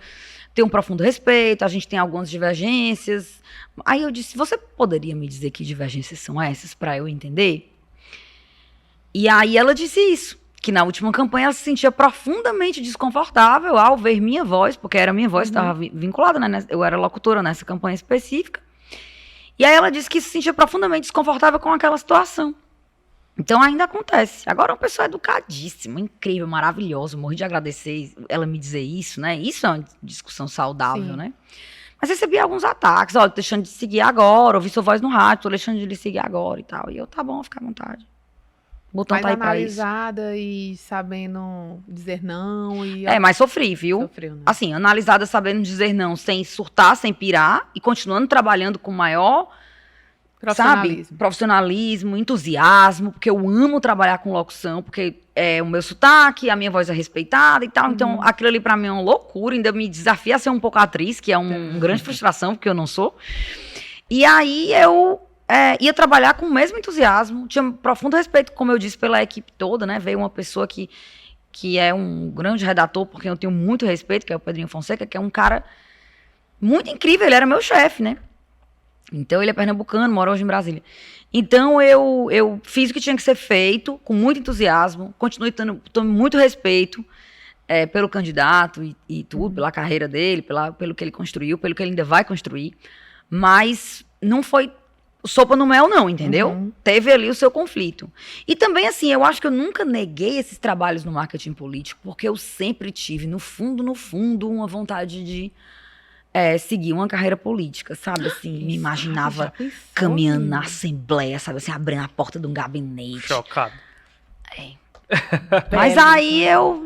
tenho um profundo respeito, a gente tem algumas divergências. Aí eu disse, você poderia me dizer que divergências são essas para eu entender? E aí ela disse isso, que na última campanha ela se sentia profundamente desconfortável ao ver minha voz, porque era minha voz, estava vinculada, né? Eu era locutora nessa campanha específica. E aí ela disse que se sentia profundamente desconfortável com aquela situação. Então ainda acontece. Agora uma pessoa educadíssima, incrível, maravilhosa, morri de agradecer ela me dizer isso, né? Isso é uma discussão saudável, Sim. né? Mas recebi alguns ataques, ó, tô deixando de seguir agora, ouvi sua voz no rádio, tô deixando de lhe seguir agora e tal. E eu, tá bom, fica à vontade. O botão Mais tá aí pra isso. analisada e sabendo dizer não. E Mas sofri, viu? sofreu, né? Assim, analisada sabendo dizer não, sem surtar, sem pirar, e continuando trabalhando com maior, sabe, profissionalismo, entusiasmo, porque eu amo trabalhar com locução, porque é o meu sotaque, a minha voz é respeitada e tal, então aquilo ali pra mim é uma loucura, ainda me desafia a ser um pouco atriz, que é uma grande frustração, porque eu não sou. E aí eu ia trabalhar com o mesmo entusiasmo, tinha um profundo respeito, como eu disse, pela equipe toda, né, veio uma pessoa que é um grande redator, porque eu tenho muito respeito, que é o Pedrinho Fonseca, que é um cara muito incrível, ele era meu chefe, né. Então ele é pernambucano, mora hoje em Brasília. Então eu fiz o que tinha que ser feito, com muito entusiasmo, continuo tendo muito respeito pelo candidato e tudo, pela carreira dele, pelo que ele construiu, pelo que ele ainda vai construir, mas não foi sopa no mel não, entendeu? Teve ali o seu conflito. E também, assim, eu acho que eu nunca neguei esses trabalhos no marketing político, porque eu sempre tive, no fundo, uma vontade de seguir uma carreira política, sabe? Assim, me imaginava caminhando na Assembleia, sabe? Assim, abrindo a porta de um gabinete. Chocado. Mas aí eu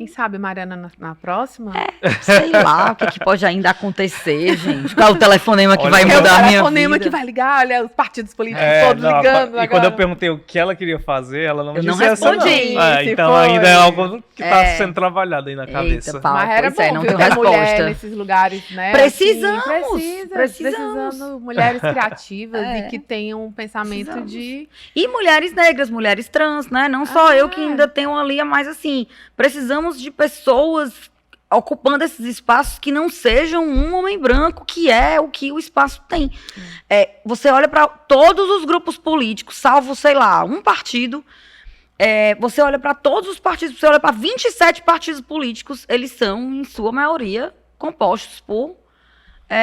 Quem sabe, Mariana, na próxima? sei lá o que pode ainda acontecer, gente. Qual é o telefonema que vai Olha, mudar a minha telefonema vida? que vai ligar, olha, os partidos políticos É, todos não, ligando e agora. quando eu perguntei o que ela queria fazer, ela não Eu disse não essa, não. respondi. Então Foi. ainda é algo que tá sendo trabalhado aí na cabeça. Eita, pau, Mas era pois bom, não viu, tenho ter mulher resposta. nesses lugares, né? Precisamos, Assim, precisamos. precisando mulheres criativas e que tenham um pensamento Precisamos. de... E mulheres negras, mulheres trans, né? Não só eu que ainda tenho ali, mas assim, precisamos de pessoas ocupando esses espaços que não sejam um homem branco, que é o que o espaço tem. Você olha para todos os grupos políticos, salvo, sei lá, um partido, você olha para todos os partidos, você olha para 27 partidos políticos, eles são, em sua maioria, compostos por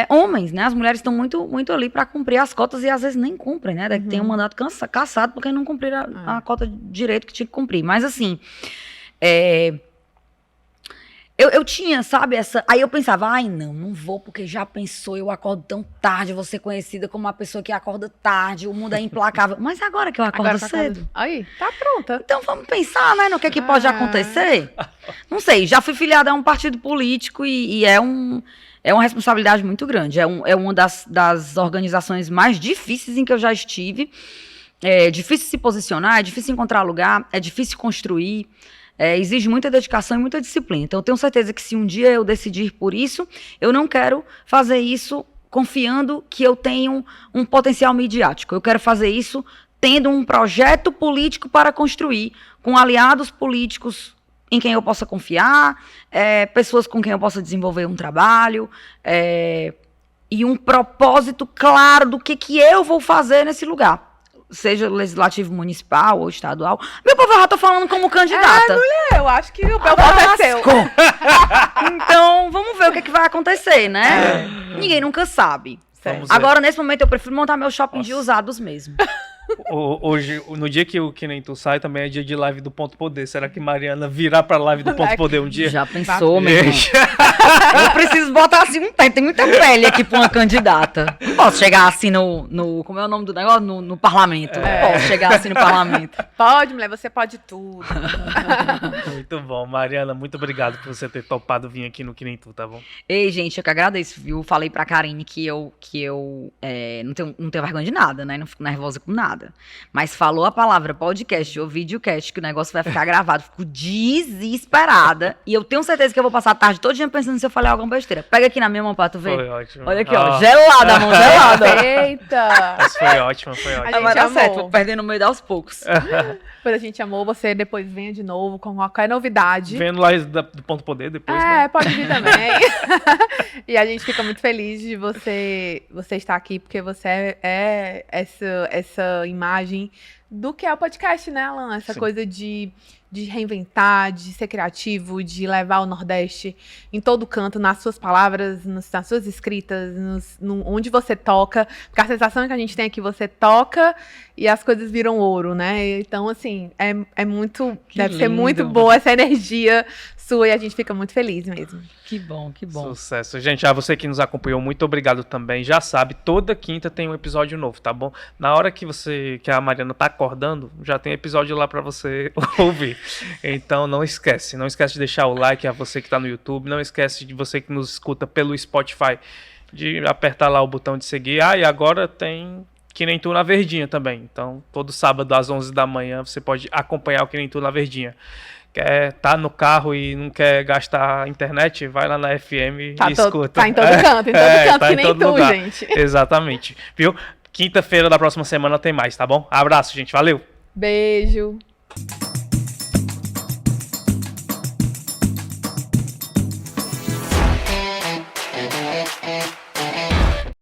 homens, né? As mulheres estão muito, muito ali para cumprir as cotas e às vezes nem cumprem, né? Tem um mandato cassado porque não cumpriram a cota de direito que tinha que cumprir. Mas assim, eu tinha, sabe, essa... Aí eu pensava, não vou, porque já pensou, eu acordo tão tarde, vou ser conhecida como uma pessoa que acorda tarde, o mundo é implacável. Mas agora que eu acordo cedo... Aí, tá pronta. Então vamos pensar, né, no que pode acontecer? Não sei, já fui filiada a um partido político e é uma responsabilidade muito grande. É uma das organizações mais difíceis em que eu já estive. É difícil se posicionar, é difícil encontrar lugar, é difícil construir. Exige muita dedicação e muita disciplina. Então, eu tenho certeza que se um dia eu decidir por isso, eu não quero fazer isso confiando que eu tenho um potencial midiático. Eu quero fazer isso tendo um projeto político para construir, com aliados políticos em quem eu possa confiar, pessoas com quem eu possa desenvolver um trabalho, e um propósito claro do que eu vou fazer nesse lugar. Seja legislativo municipal ou estadual. Meu povo, eu já tô falando como candidata. Mulher, eu acho que o meu voto é seu. Então, vamos ver o que vai acontecer, né? Ninguém nunca sabe. Vamos ver. Agora, nesse momento, eu prefiro montar meu shopping de usados mesmo. Hoje, no dia que o Que Nem Tu sai, também é dia de live do Ponto Poder. Será que Mariana virá pra live do Ponto Poder um dia? Já pensou, meu irmão? Eu preciso botar assim um pé. Tem muita pele aqui pra uma candidata. Não posso chegar assim no como é o nome do negócio? No parlamento. Não posso chegar assim no parlamento. Pode, mulher, você pode tudo. Muito bom. Mariana, muito obrigado por você ter topado vir aqui no Que Nem Tu, tá bom? Ei, gente, eu que agradeço, viu? Falei pra Karine que eu não tenho vergonha de nada, né? Não fico nervosa com nada. nada. Mas falou a palavra podcast ou videocast, que o negócio vai ficar gravado. Fico desesperada. E eu tenho certeza que eu vou passar a tarde todo dia pensando se eu falei alguma besteira. Pega aqui na minha mão pra tu ver. Foi ótimo. Olha aqui, ó. Gelada, a mão gelada. Eita! Mas foi ótimo, foi ótimo. gente Vai dar amou. certo, vou perdendo o medo aos poucos. Depois a gente amou, você depois venha de novo com qualquer novidade. Vendo lá do Ponto Poder depois, né? Pode vir também. E a gente fica muito feliz de você estar aqui, porque você é essa imagem do que é o podcast, né, Alan? Essa Sim. coisa de reinventar, de ser criativo, de levar o Nordeste em todo canto, nas suas palavras, nas suas escritas, onde você toca. Porque a sensação que a gente tem é que você toca e as coisas viram ouro, né? Então, assim, é muito... Que deve ser muito lindo. boa essa energia sua e a gente fica muito feliz mesmo. Que bom, que bom. Sucesso. Gente, você que nos acompanhou, muito obrigado também. Já sabe, toda quinta tem um episódio novo, tá bom? Na hora que a Mariana tá acordando, já tem episódio lá pra você ouvir. Então não esquece de deixar o like a você que tá no YouTube, não esquece de você que nos escuta pelo Spotify, de apertar lá o botão de seguir. E agora tem Que Nem Tu na Verdinha também. Então, todo sábado às 11 da manhã você pode acompanhar o Que Nem Tu na Verdinha. Quer tá no carro e não quer gastar internet? Vai lá na FM e escuta. Tá em todo canto, tá que em nem todo tu, lugar. gente. Exatamente. Viu? Quinta-feira da próxima semana tem mais, tá bom? Abraço, gente. Valeu! Beijo.